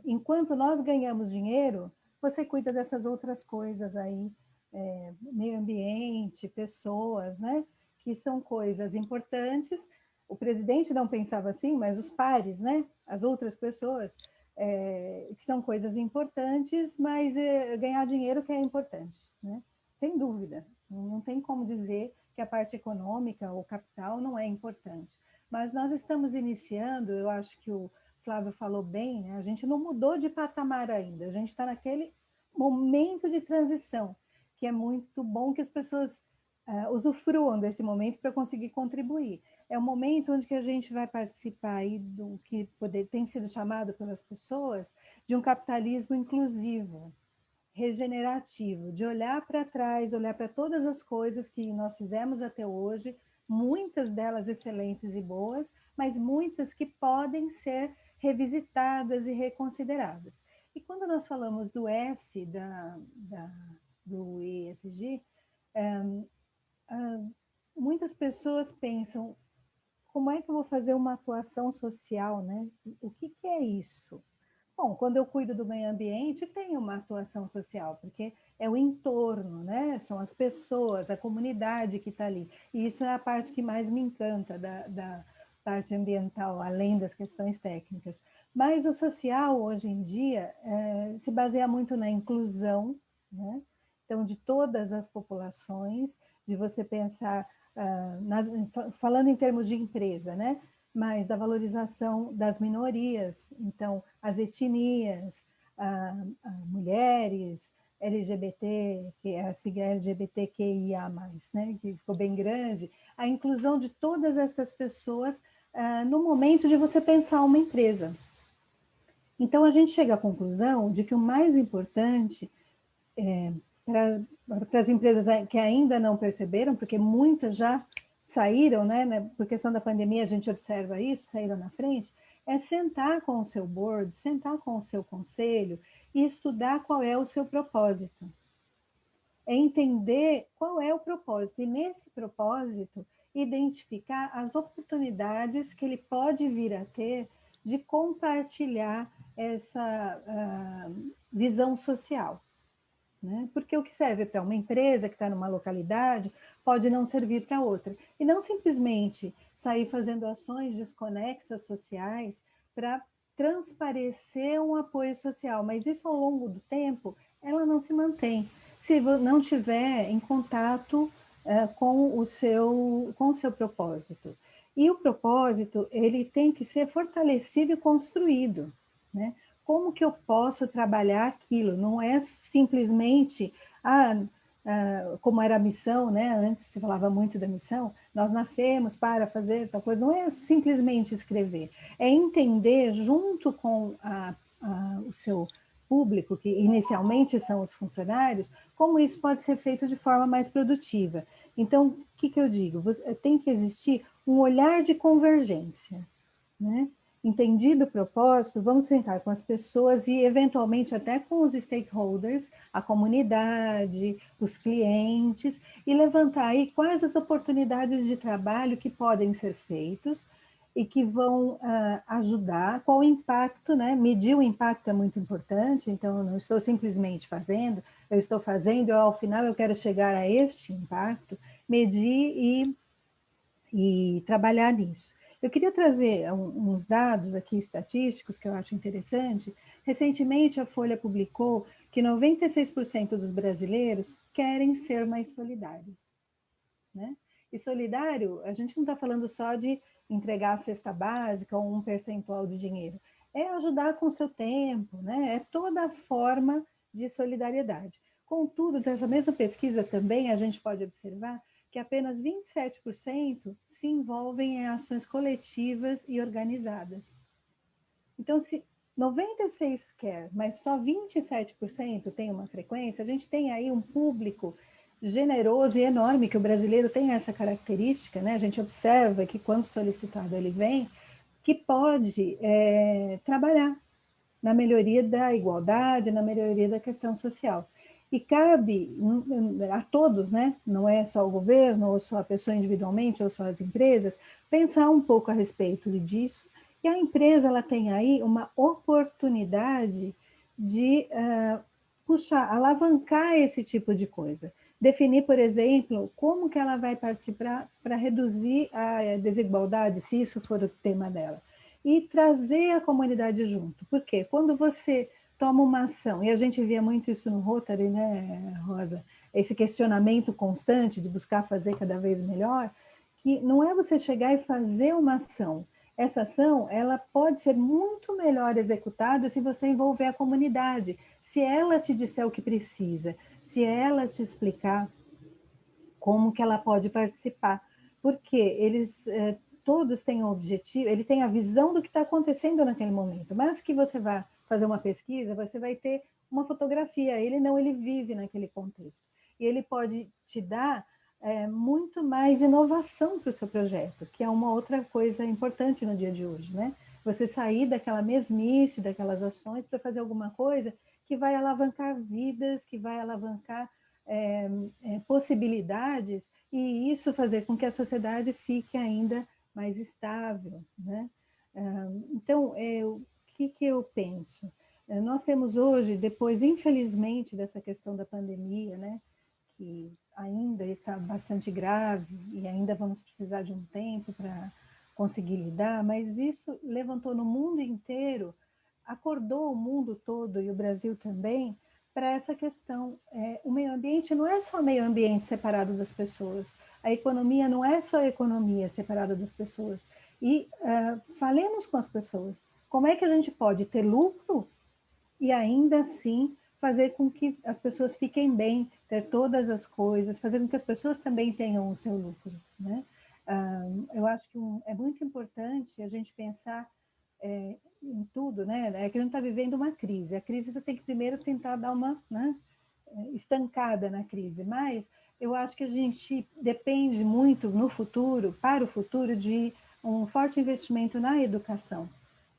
enquanto nós ganhamos dinheiro, você cuida dessas outras coisas aí, meio ambiente, pessoas, né? Que são coisas importantes. O presidente não pensava assim, mas os pares, né? As outras pessoas, que são coisas importantes, mas ganhar dinheiro que é importante, né? Sem dúvida. Não tem como dizer que a parte econômica ou capital não é importante. Mas nós estamos iniciando, eu acho que o Flávio falou bem, né? A gente não mudou de patamar ainda, a gente está naquele momento de transição, que é muito bom que as pessoas usufruam desse momento para conseguir contribuir. É o momento onde que a gente vai participar aí do que tem sido chamado pelas pessoas de um capitalismo inclusivo, regenerativo, de olhar para trás, olhar para todas as coisas que nós fizemos até hoje, muitas delas excelentes e boas, mas muitas que podem ser revisitadas e reconsideradas. E quando nós falamos do S do ESG, muitas pessoas pensam, como é que eu vou fazer uma atuação social, né? O que é isso? Bom, quando eu cuido do meio ambiente, tem uma atuação social, porque é o entorno, né? São as pessoas, a comunidade que está ali. E isso é a parte que mais me encanta da parte ambiental, além das questões técnicas. Mas o social, hoje em dia, se baseia muito na inclusão, né? Então, de todas as populações, de você pensar, falando em termos de empresa, né? Mas da valorização das minorias, então, as etnias, mulheres, LGBT, que é a sigla LGBTQIA+, né, que ficou bem grande, a inclusão de todas essas pessoas no momento de você pensar uma empresa. Então, a gente chega à conclusão de que o mais importante para as empresas que ainda não perceberam, porque muitas já saíram, né, por questão da pandemia a gente observa isso, saíram na frente, é sentar com o seu board, sentar com o seu conselho e estudar qual é o seu propósito. É entender qual é o propósito. E nesse propósito identificar as oportunidades que ele pode vir a ter de compartilhar essa visão social, né? Porque o que serve para uma empresa que está numa localidade pode não servir para outra. E não simplesmente sair fazendo ações desconexas sociais para transparecer um apoio social, mas isso ao longo do tempo, ela não se mantém. Se não tiver em contato com o seu propósito. E o propósito, ele tem que ser fortalecido e construído, né? Como que eu posso trabalhar aquilo? Não é simplesmente, como era a missão, né? Antes se falava muito da missão, nós nascemos para fazer tal coisa. Não é simplesmente escrever, é entender junto com o seu público, que inicialmente são os funcionários, como isso pode ser feito de forma mais produtiva. Então, o que eu digo? Tem que existir um olhar de convergência, né? Entendido o propósito, vamos sentar com as pessoas e, eventualmente, até com os stakeholders, a comunidade, os clientes, e levantar aí quais as oportunidades de trabalho que podem ser feitos e que vão ajudar, qual o impacto, né? Medir o impacto é muito importante, então eu não estou simplesmente fazendo, eu estou fazendo, ao final eu quero chegar a este impacto, medir e trabalhar nisso. Eu queria trazer uns dados aqui estatísticos que eu acho interessante. Recentemente, a Folha publicou que 96% dos brasileiros querem ser mais solidários, né? E solidário, a gente não está falando só de entregar a cesta básica ou um percentual de dinheiro. É ajudar com o seu tempo, né? É toda forma de solidariedade. Contudo, dessa mesma pesquisa também a gente pode observar que apenas 27% se envolvem em ações coletivas e organizadas. Então, se 96% quer, mas só 27% tem uma frequência, a gente tem aí um público generoso e enorme, que o brasileiro tem essa característica, né? A gente observa que quando solicitado ele vem, que pode trabalhar na melhoria da igualdade, na melhoria da questão social. E cabe a todos, né? Não é só o governo, ou só a pessoa individualmente, ou só as empresas, pensar um pouco a respeito disso. E a empresa ela tem aí uma oportunidade de alavancar esse tipo de coisa. Definir, por exemplo, como que ela vai participar para reduzir a desigualdade, se isso for o tema dela. E trazer a comunidade junto. Por quê? Quando você toma uma ação, e a gente via muito isso no Rotary, né, Rosa? Esse questionamento constante de buscar fazer cada vez melhor, que não é você chegar e fazer uma ação. Essa ação, ela pode ser muito melhor executada se você envolver a comunidade, se ela te disser o que precisa, se ela te explicar como que ela pode participar. Porque eles todos têm um objetivo, ele tem a visão do que está acontecendo naquele momento, mas que você vai fazer uma pesquisa, você vai ter uma fotografia, ele não, ele vive naquele contexto. E ele pode te dar muito mais inovação para o seu projeto, que é uma outra coisa importante no dia de hoje, né? Você sair daquela mesmice, daquelas ações, para fazer alguma coisa que vai alavancar vidas, que vai alavancar possibilidades, e isso fazer com que a sociedade fique ainda mais estável, né? Então, o que eu penso? Nós temos hoje, depois, infelizmente, dessa questão da pandemia, né, que ainda está bastante grave e ainda vamos precisar de um tempo para conseguir lidar, mas isso levantou no mundo inteiro, acordou o mundo todo e o Brasil também para essa questão. O meio ambiente não é só meio ambiente separado das pessoas, a economia não é só economia separada das pessoas. E falemos com as pessoas. Como é que a gente pode ter lucro e ainda assim fazer com que as pessoas fiquem bem, ter todas as coisas, fazer com que as pessoas também tenham o seu lucro, né? Eu acho que é muito importante a gente pensar em tudo, né? É que a gente está vivendo uma crise. A crise você tem que primeiro tentar dar uma, né, estancada na crise, mas eu acho que a gente depende muito no futuro, para o futuro, de um forte investimento na educação,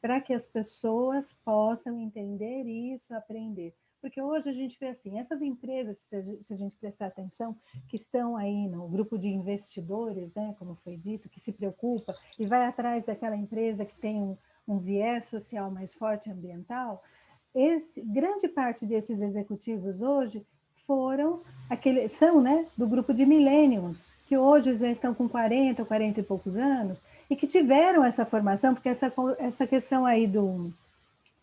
para que as pessoas possam entender isso, aprender. porque hoje a gente vê assim, essas empresas, se a gente prestar atenção, que estão aí no grupo de investidores, né, como foi dito, que se preocupa e vai atrás daquela empresa que tem um viés social mais forte ambiental, grande parte desses executivos hoje são, né, do grupo de millennials, que hoje já estão com 40 e poucos anos, e que tiveram essa formação, porque essa questão aí do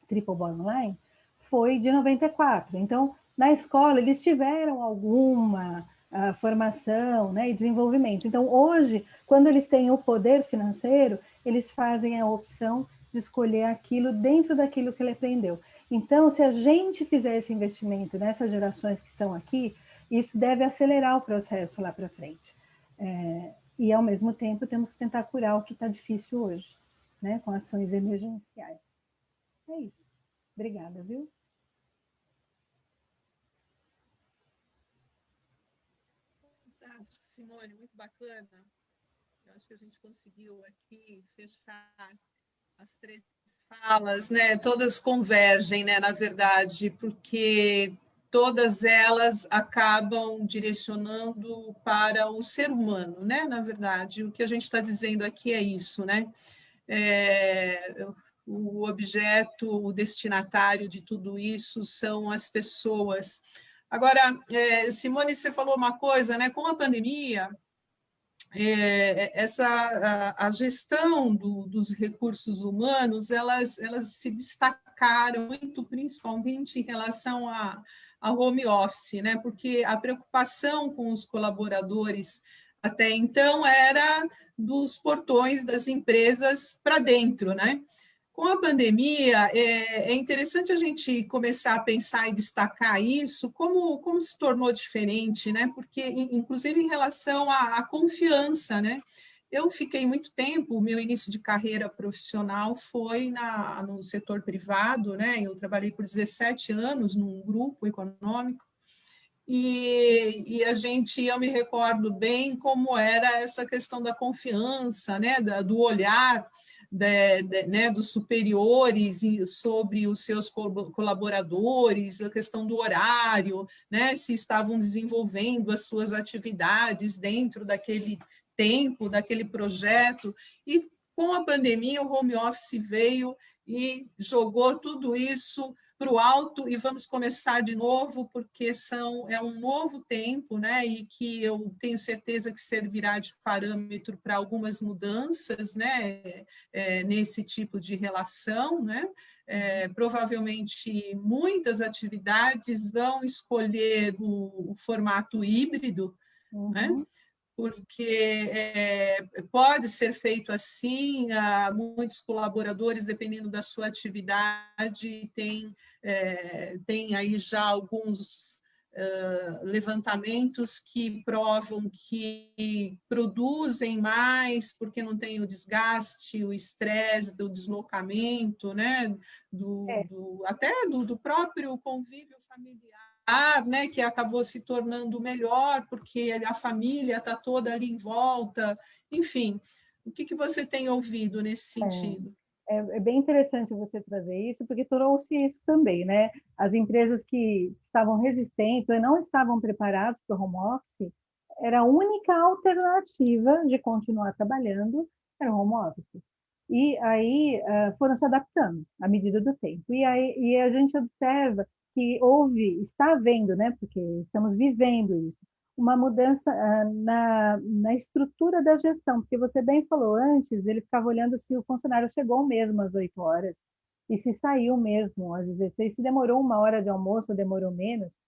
Triple Bottom Line foi de 94. Então, na escola, eles tiveram alguma formação, né, e desenvolvimento. Então, hoje, quando eles têm o poder financeiro, eles fazem a opção de escolher aquilo dentro daquilo que ele aprendeu. Então, se a gente fizer esse investimento nessas gerações que estão aqui, isso deve acelerar o processo lá para frente. E, ao mesmo tempo, temos que tentar curar o que está difícil hoje, né, com ações emergenciais. É isso. Obrigada, viu? Fantástico, Simone, muito bacana. Eu acho que a gente conseguiu aqui fechar as 3 falas, né? Todas convergem, né? Na verdade, porque todas elas acabam direcionando para o ser humano, né? Na verdade, o que a gente está dizendo aqui é isso, né? O objeto, o destinatário de tudo isso são as pessoas. Agora, Simone, você falou uma coisa, né? Com a pandemia, a gestão dos recursos humanos, elas se destacaram muito, principalmente em relação a home office, né? Porque a preocupação com os colaboradores até então era dos portões das empresas para dentro, né? Com a pandemia, é interessante a gente começar a pensar e destacar isso, como se tornou diferente, né? Porque, inclusive, em relação à confiança, né? Eu fiquei muito tempo, o meu início de carreira profissional foi no setor privado, né? Eu trabalhei por 17 anos num grupo econômico, e eu me recordo bem como era essa questão da confiança, né? Do olhar, né, dos superiores sobre os seus colaboradores, a questão do horário, né, se estavam desenvolvendo as suas atividades dentro daquele tempo, daquele projeto. E com a pandemia, o home office veio e jogou tudo isso para o alto e vamos começar de novo, porque é um novo tempo, né? E que eu tenho certeza que servirá de parâmetro para algumas mudanças, né? Nesse tipo de relação, né? Provavelmente muitas atividades vão escolher o formato híbrido, né? Porque pode ser feito assim, muitos colaboradores, dependendo da sua atividade, tem aí já alguns levantamentos que provam que produzem mais, porque não tem o desgaste, o estresse do deslocamento, né? Até do próprio convívio familiar, né, que acabou se tornando melhor, porque a família está toda ali em volta, enfim. O que você tem ouvido nesse sentido? É bem interessante você trazer isso, porque trouxe isso também, né? As empresas que estavam resistentes ou não estavam preparadas para o home office, era a única alternativa de continuar trabalhando, era o home office. E aí foram se adaptando à medida do tempo. E a gente observa que está havendo, né, porque estamos vivendo isso, uma mudança na estrutura da gestão, porque você bem falou antes, ele ficava olhando se o funcionário chegou mesmo às 8 horas, e se saiu mesmo às 16, se demorou 1 hora de almoço, demorou menos.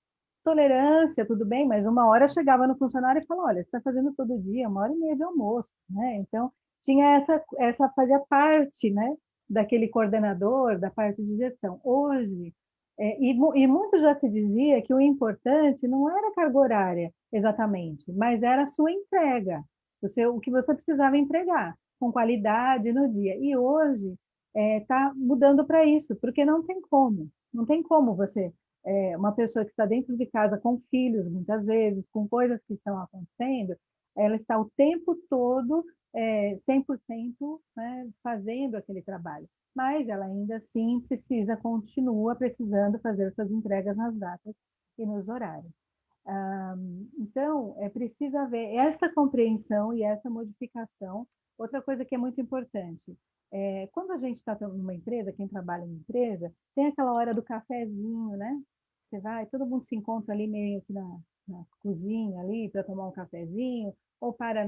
Tolerância, tudo bem, mas 1 hora chegava no funcionário e falava, olha, você está fazendo todo dia, 1 hora e meia de almoço, né? Então, tinha fazia parte, né, daquele coordenador, da parte de gestão. Hoje, e muito já se dizia que o importante não era a carga horária, exatamente, mas era a sua entrega, o que você precisava entregar, com qualidade no dia. E hoje está mudando para isso, porque não tem como você, uma pessoa que está dentro de casa com filhos, muitas vezes, com coisas que estão acontecendo, ela está o tempo todo 100%, né, fazendo aquele trabalho. Mas ela ainda assim continua precisando fazer suas entregas nas datas e nos horários. Então, é preciso haver essa compreensão e essa modificação. Outra coisa que é muito importante, quando a gente está numa empresa, quem trabalha em empresa, tem aquela hora do cafezinho, né? Você vai, todo mundo se encontra ali meio que na cozinha ali para tomar um cafezinho, ou para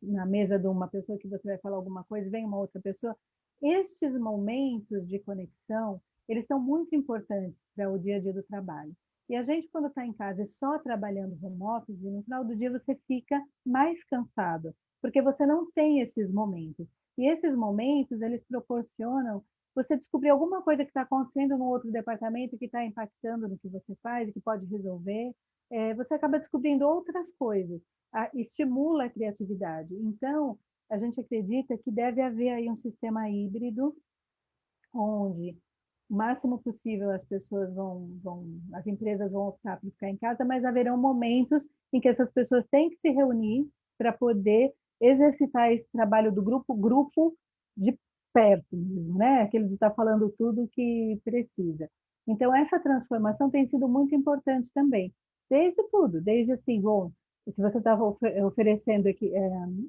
na mesa de uma pessoa que você vai falar alguma coisa, vem uma outra pessoa. Estes momentos de conexão, eles são muito importantes para o dia a dia do trabalho. E a gente, quando está em casa e só trabalhando home office, no final do dia você fica mais cansado, porque você não tem esses momentos. E esses momentos, eles proporcionam você descobrir alguma coisa que está acontecendo no outro departamento que está impactando no que você faz e que pode resolver. Você acaba descobrindo outras coisas, estimula a criatividade. Então, a gente acredita que deve haver aí um sistema híbrido, onde o máximo possível as pessoas as empresas vão optar por ficar em casa, mas haverão momentos em que essas pessoas têm que se reunir para poder exercitar esse trabalho do grupo de perto mesmo, né? Aquele de estar falando tudo que precisa. Então, essa transformação tem sido muito importante também, desde tudo, desde assim, bom, se você está oferecendo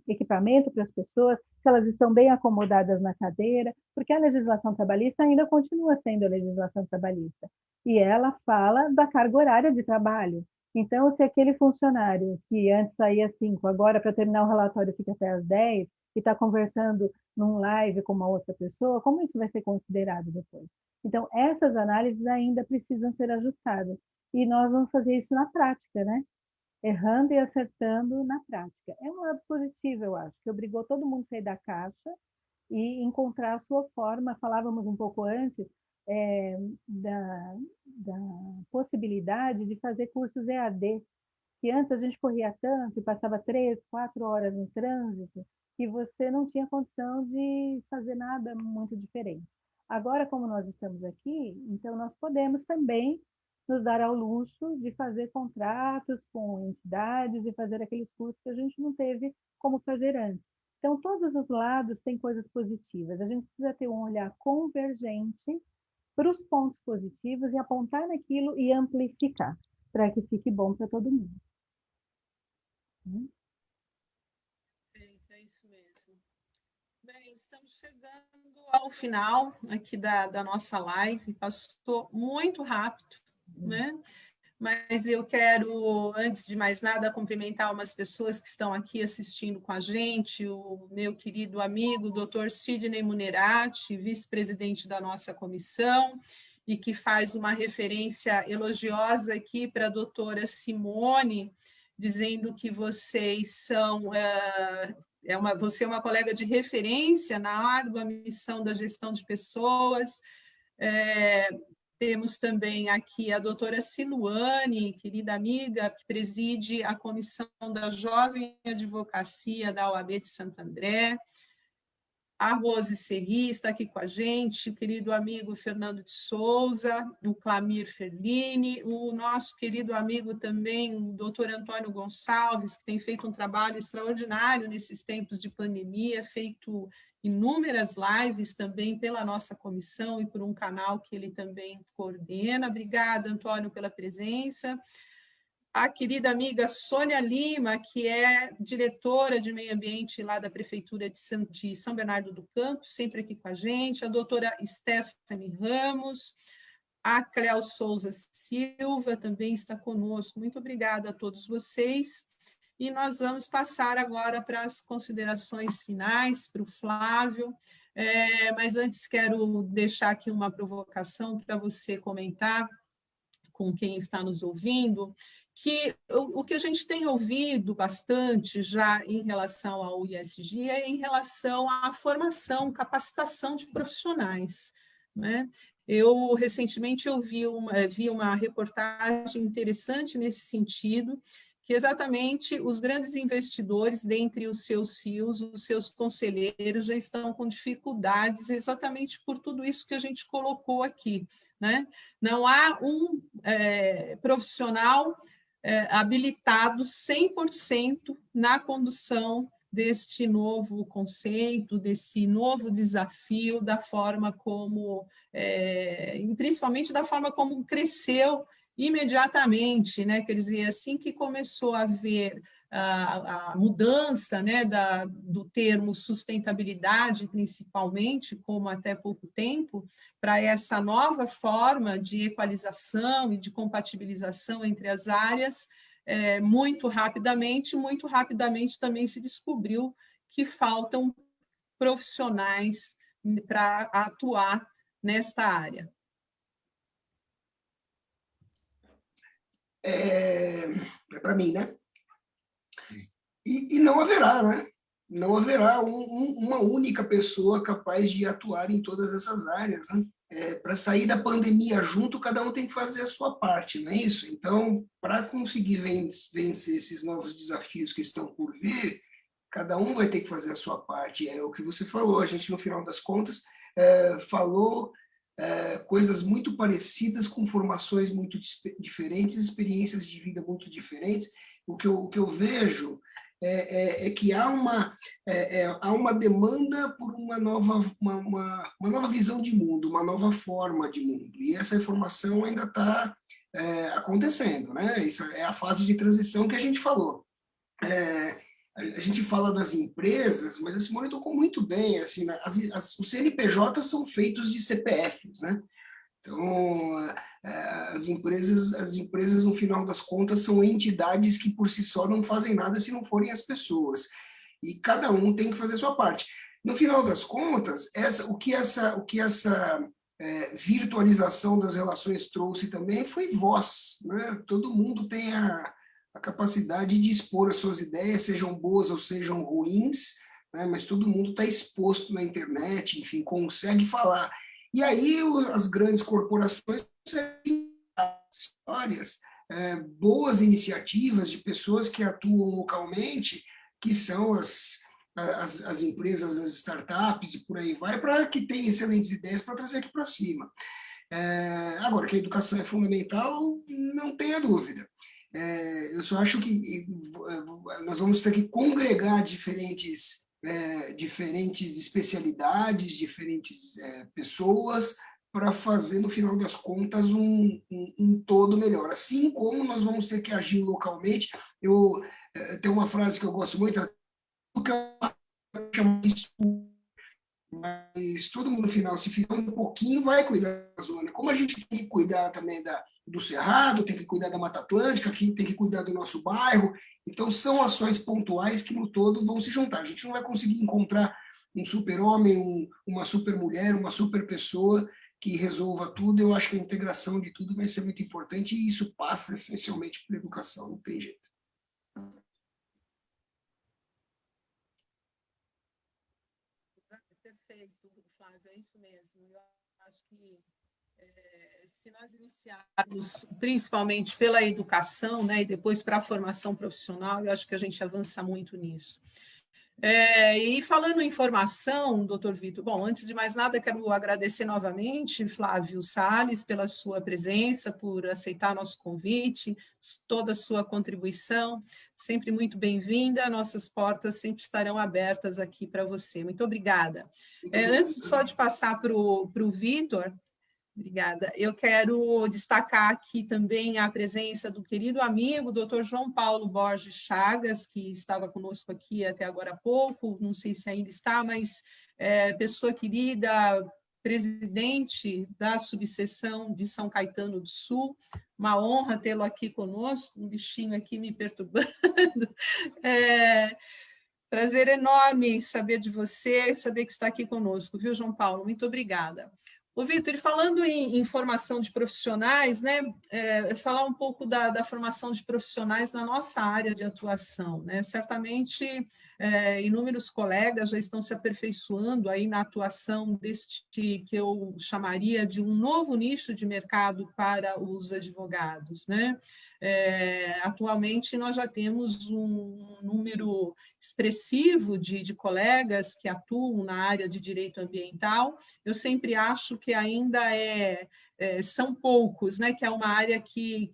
equipamento para as pessoas, se elas estão bem acomodadas na cadeira, porque a legislação trabalhista ainda continua sendo a legislação trabalhista, e ela fala da carga horária de trabalho. Então, se aquele funcionário que antes saía às 5, agora para terminar o relatório fica até às 10, e está conversando num live com uma outra pessoa, como isso vai ser considerado depois? Então, essas análises ainda precisam ser ajustadas, e nós vamos fazer isso na prática, né? Errando e acertando na prática. É um lado positivo, eu acho, que obrigou todo mundo a sair da caixa e encontrar a sua forma. Falávamos um pouco antes da possibilidade de fazer cursos EAD, que antes a gente corria tanto e passava 3, 4 horas no trânsito, que você não tinha condição de fazer nada muito diferente. Agora, como nós estamos aqui, então nós podemos também nos dar ao luxo de fazer contratos com entidades e fazer aqueles cursos que a gente não teve como fazer antes. Então, todos os lados têm coisas positivas. A gente precisa ter um olhar convergente para os pontos positivos e apontar naquilo e amplificar, para que fique bom para todo mundo. É isso mesmo. Bem, estamos chegando ao final aqui da nossa live. Passou muito rápido, né? Mas eu quero, antes de mais nada, cumprimentar umas pessoas que estão aqui assistindo com a gente, o meu querido amigo, Dr. Sidney Munerati, vice-presidente da nossa comissão, e que faz uma referência elogiosa aqui para a doutora Simone, dizendo que vocês são... você é uma colega de referência na árdua missão da gestão de pessoas. Temos também aqui a doutora Siluane, querida amiga, que preside a Comissão da Jovem Advocacia da OAB de Santo André. A Rose Serri está aqui com a gente, o querido amigo Fernando de Souza, o Clamir Ferlini, o nosso querido amigo também, o doutor Antônio Gonçalves, que tem feito um trabalho extraordinário nesses tempos de pandemia, feito inúmeras lives também pela nossa comissão e por um canal que ele também coordena. Obrigada, Antônio, pela presença. A querida amiga Sônia Lima, que é diretora de meio ambiente lá da Prefeitura de São Bernardo do Campo, sempre aqui com a gente, a doutora Stephanie Ramos, a Cléo Souza Silva também está conosco. Muito obrigada a todos vocês. E nós vamos passar agora para as considerações finais, para o Flávio, mas antes quero deixar aqui uma provocação para você comentar com quem está nos ouvindo, que o que a gente tem ouvido bastante já em relação ao ISG é em relação à formação, capacitação de profissionais, né? Eu, recentemente, vi uma reportagem interessante nesse sentido, que exatamente os grandes investidores, dentre os seus CEOs, os seus conselheiros, já estão com dificuldades exatamente por tudo isso que a gente colocou aqui, né? Não há um profissional habilitado 100% na condução deste novo conceito, desse novo desafio, da forma como, principalmente da forma como cresceu imediatamente, né? Quer dizer, assim que começou a haver a mudança, né, do termo sustentabilidade, principalmente, como até pouco tempo, para essa nova forma de equalização e de compatibilização entre as áreas, muito rapidamente também se descobriu que faltam profissionais para atuar nesta área. É para mim, né? E não haverá, né? Não haverá uma única pessoa capaz de atuar em todas essas áreas, né? Para sair da pandemia junto, cada um tem que fazer a sua parte, não é isso? Então, para conseguir vencer esses novos desafios que estão por vir, cada um vai ter que fazer a sua parte. É o que você falou, a gente, no final das contas, falou coisas muito parecidas, com formações muito diferentes, experiências de vida muito diferentes. O que eu vejo é que há uma demanda por uma nova visão de mundo, uma nova forma de mundo, e essa informação ainda está acontecendo, né? Isso é a fase de transição que a gente falou. A gente fala das empresas, mas a Simone tocou muito bem, assim, né? Os CNPJs são feitos de CPFs, né? Então, as empresas, no final das contas, são entidades que, por si só, não fazem nada se não forem as pessoas. E cada um tem que fazer a sua parte. No final das contas, o que essa virtualização das relações trouxe também foi voz, né? Todo mundo tem a capacidade de expor as suas ideias, sejam boas ou sejam ruins, né? Mas todo mundo está exposto na internet, enfim, consegue falar. E aí as grandes corporações conseguem histórias, boas iniciativas de pessoas que atuam localmente, que são as empresas, as startups e por aí vai, para que tenham excelentes ideias para trazer aqui para cima. Agora, que a educação é fundamental, não tenha dúvida. Eu só acho que nós vamos ter que congregar diferentes especialidades, diferentes pessoas, para fazer, no final das contas, um todo melhor. Assim como nós vamos ter que agir localmente. Tem uma frase que eu gosto muito, que eu chamo de mas todo mundo, no final, se fizer um pouquinho, vai cuidar da zona. Como a gente tem que cuidar também do Cerrado, tem que cuidar da Mata Atlântica, aqui tem que cuidar do nosso bairro. Então, são ações pontuais que, no todo, vão se juntar. A gente não vai conseguir encontrar um super-homem, uma super-mulher, uma super-pessoa que resolva tudo. Eu acho que a integração de tudo vai ser muito importante e isso passa essencialmente pela educação, não tem jeito. Perfeito, Flávio, é isso mesmo. Eu acho que se nós iniciarmos principalmente pela educação, né, e depois para a formação profissional, eu acho que a gente avança muito nisso. E falando em formação, doutor Vitor, bom, antes de mais nada, quero agradecer novamente, Flávio Salles, pela sua presença, por aceitar nosso convite, toda a sua contribuição, sempre muito bem-vinda, nossas portas sempre estarão abertas aqui para você. Muito obrigada. Antes só de passar para o Vitor, obrigada. Eu quero destacar aqui também a presença do querido amigo, Dr. João Paulo Borges Chagas, que estava conosco aqui até agora há pouco, não sei se ainda está, mas pessoa querida, presidente da subseção de São Caetano do Sul, uma honra tê-lo aqui conosco, um bichinho aqui me perturbando. Prazer enorme saber de você, saber que está aqui conosco, viu, João Paulo? Muito obrigada. Ô, Vitor, falando em formação de profissionais, né, falar um pouco da formação de profissionais na nossa área de atuação, né? Certamente, inúmeros colegas já estão se aperfeiçoando aí na atuação deste que eu chamaria de um novo nicho de mercado para os advogados, né? Atualmente, nós já temos um número expressivo de colegas que atuam na área de direito ambiental. Eu sempre acho que ainda são poucos, né? Que é uma área que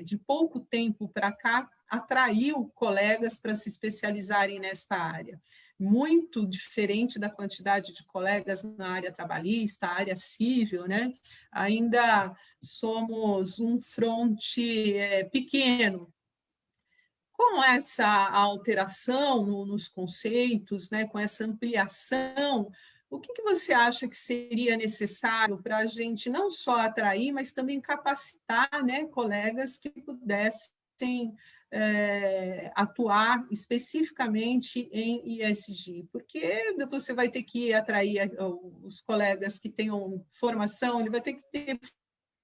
de pouco tempo para cá atraiu colegas para se especializarem nesta área. Muito diferente da quantidade de colegas na área trabalhista, área civil, né? Ainda somos um fronte pequeno. Com essa alteração nos conceitos, né, com essa ampliação, o que você acha que seria necessário para a gente não só atrair, mas também capacitar, né, colegas que pudessem atuar especificamente em ESG? Porque você vai ter que atrair os colegas que tenham formação, ele vai ter que ter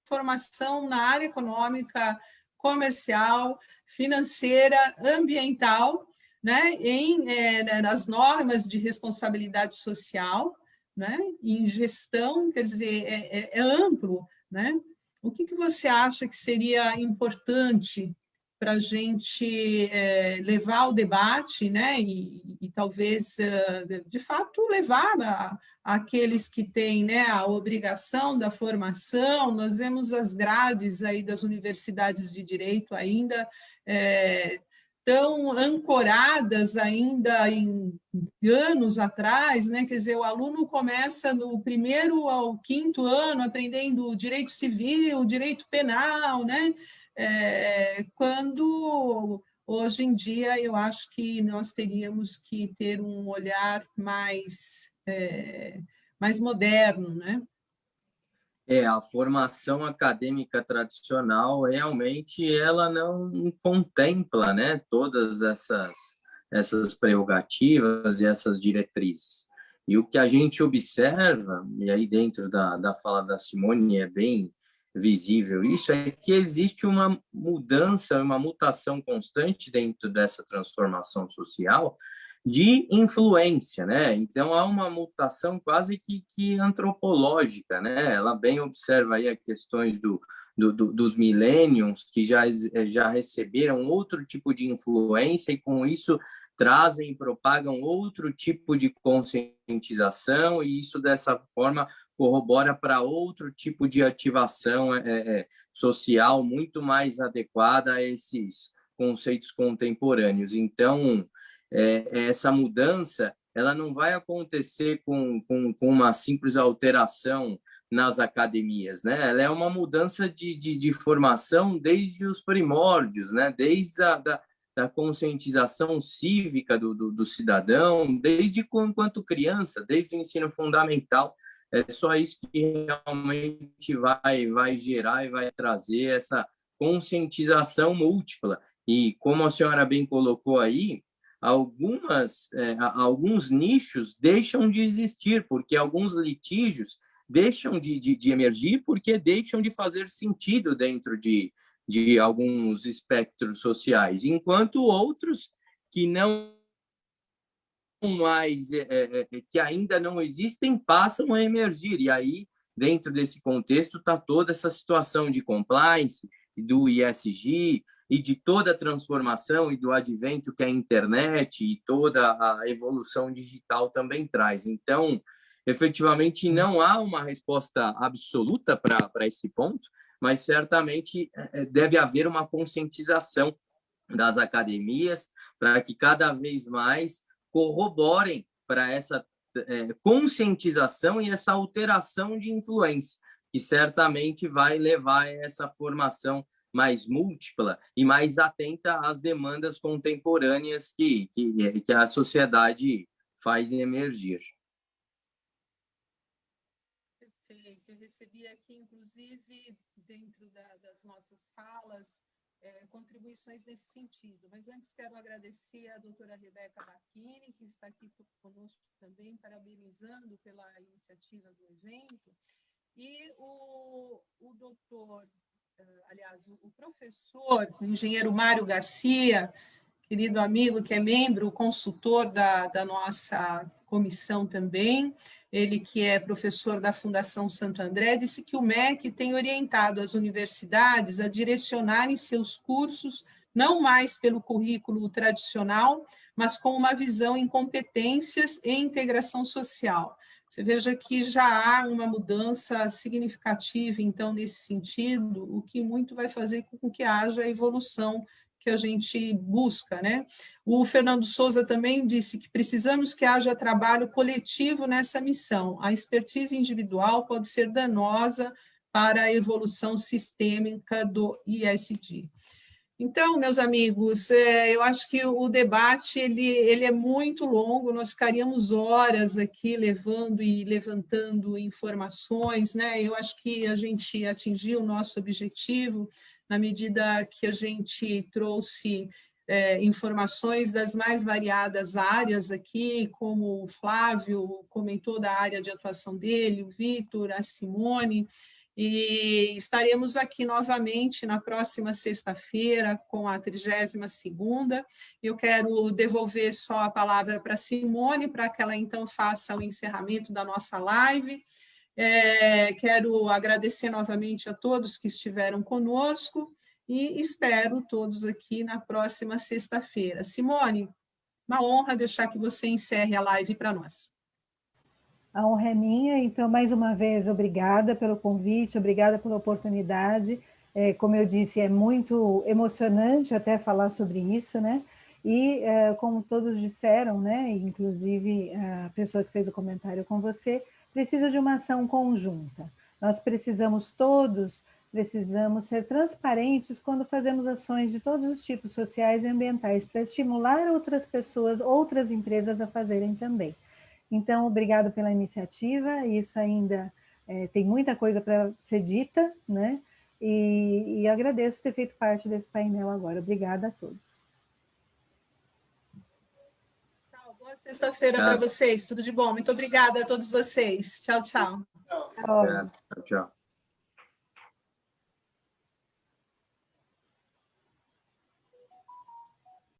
formação na área econômica, comercial, financeira, ambiental, né, nas normas de responsabilidade social, né, em gestão, quer dizer, é amplo, né? O que você acha que seria importante para a gente levar o debate, né, e talvez, de fato, levar aqueles que têm, né, a obrigação da formação? Nós vemos as grades aí das universidades de direito ainda tão ancoradas ainda em anos atrás, né? Quer dizer, o aluno começa no 1º ao 5º ano aprendendo direito civil, direito penal, né? Quando hoje em dia eu acho que nós teríamos que ter um olhar mais moderno, né? A formação acadêmica tradicional realmente ela não contempla, né, todas essas prerrogativas e essas diretrizes. E o que a gente observa, e aí dentro da fala da Simone é bem visível isso, é que existe uma mudança, uma mutação constante dentro dessa transformação social de influência, né? Então há uma mutação quase que antropológica, né? Ela bem observa aí as questões dos millennials que já receberam outro tipo de influência e com isso trazem e propagam outro tipo de conscientização e isso dessa forma corrobora para outro tipo de ativação social muito mais adequada a esses conceitos contemporâneos. Então, essa mudança ela não vai acontecer com uma simples alteração nas academias, né? Ela é uma mudança de formação desde os primórdios, né? Desde da conscientização cívica do cidadão, desde enquanto criança, desde o ensino fundamental. É só isso que realmente vai gerar e vai trazer essa conscientização múltipla. E como a senhora bem colocou aí, alguns nichos deixam de existir, porque alguns litígios deixam de emergir porque deixam de fazer sentido dentro de alguns espectros sociais, enquanto outros que não mais, que ainda não existem, passam a emergir. E aí, dentro desse contexto, está toda essa situação de compliance, do ESG, e de toda a transformação e do advento que a internet e toda a evolução digital também traz. Então, efetivamente, não há uma resposta absoluta para esse ponto, mas certamente deve haver uma conscientização das academias para que cada vez mais corroborem para essa conscientização e essa alteração de influência, que certamente vai levar a essa formação mais múltipla e mais atenta às demandas contemporâneas que a sociedade faz emergir. Perfeito. Eu recebi aqui, inclusive, dentro das nossas falas, contribuições nesse sentido. Mas antes quero agradecer a doutora Rebeca Bacchini, que está aqui conosco também, parabenizando pela iniciativa do evento, e o doutor, aliás, o professor, o engenheiro Mário Garcia, querido amigo, que é membro, consultor da nossa comissão também, ele que é professor da Fundação Santo André, disse que o MEC tem orientado as universidades a direcionarem seus cursos não mais pelo currículo tradicional, mas com uma visão em competências e integração social. Você veja que já há uma mudança significativa, então, nesse sentido, o que muito vai fazer com que haja a evolução que que a gente busca, né? O Fernando Souza também disse que precisamos que haja trabalho coletivo nessa missão. A expertise individual pode ser danosa para a evolução sistêmica do ISD. Então, meus amigos, eu acho que o debate ele é muito longo, nós ficaríamos horas aqui levando e levantando informações, né? Eu acho que a gente atingiu o nosso objetivo na medida que a gente trouxe informações das mais variadas áreas aqui, como o Flávio comentou da área de atuação dele, o Vitor, a Simone. E estaremos aqui novamente na próxima sexta-feira com a 32ª. Eu quero devolver só a palavra para a Simone, para que ela então faça o encerramento da nossa live. Quero agradecer novamente a todos que estiveram conosco e espero todos aqui na próxima sexta-feira. Simone, uma honra deixar que você encerre a live para nós. A honra é minha, então, mais uma vez, obrigada pelo convite, obrigada pela oportunidade. Como eu disse, é muito emocionante até falar sobre isso, né? E, como todos disseram, né? Inclusive a pessoa que fez o comentário com você, precisa de uma ação conjunta. Nós precisamos ser transparentes quando fazemos ações de todos os tipos sociais e ambientais, para estimular outras pessoas, outras empresas a fazerem também. Então, obrigado pela iniciativa, isso ainda tem muita coisa para ser dita, né? E agradeço ter feito parte desse painel agora. Obrigada a todos. Boa sexta-feira para vocês, tudo de bom. Muito obrigada a todos vocês. Tchau, tchau. Tchau, tchau.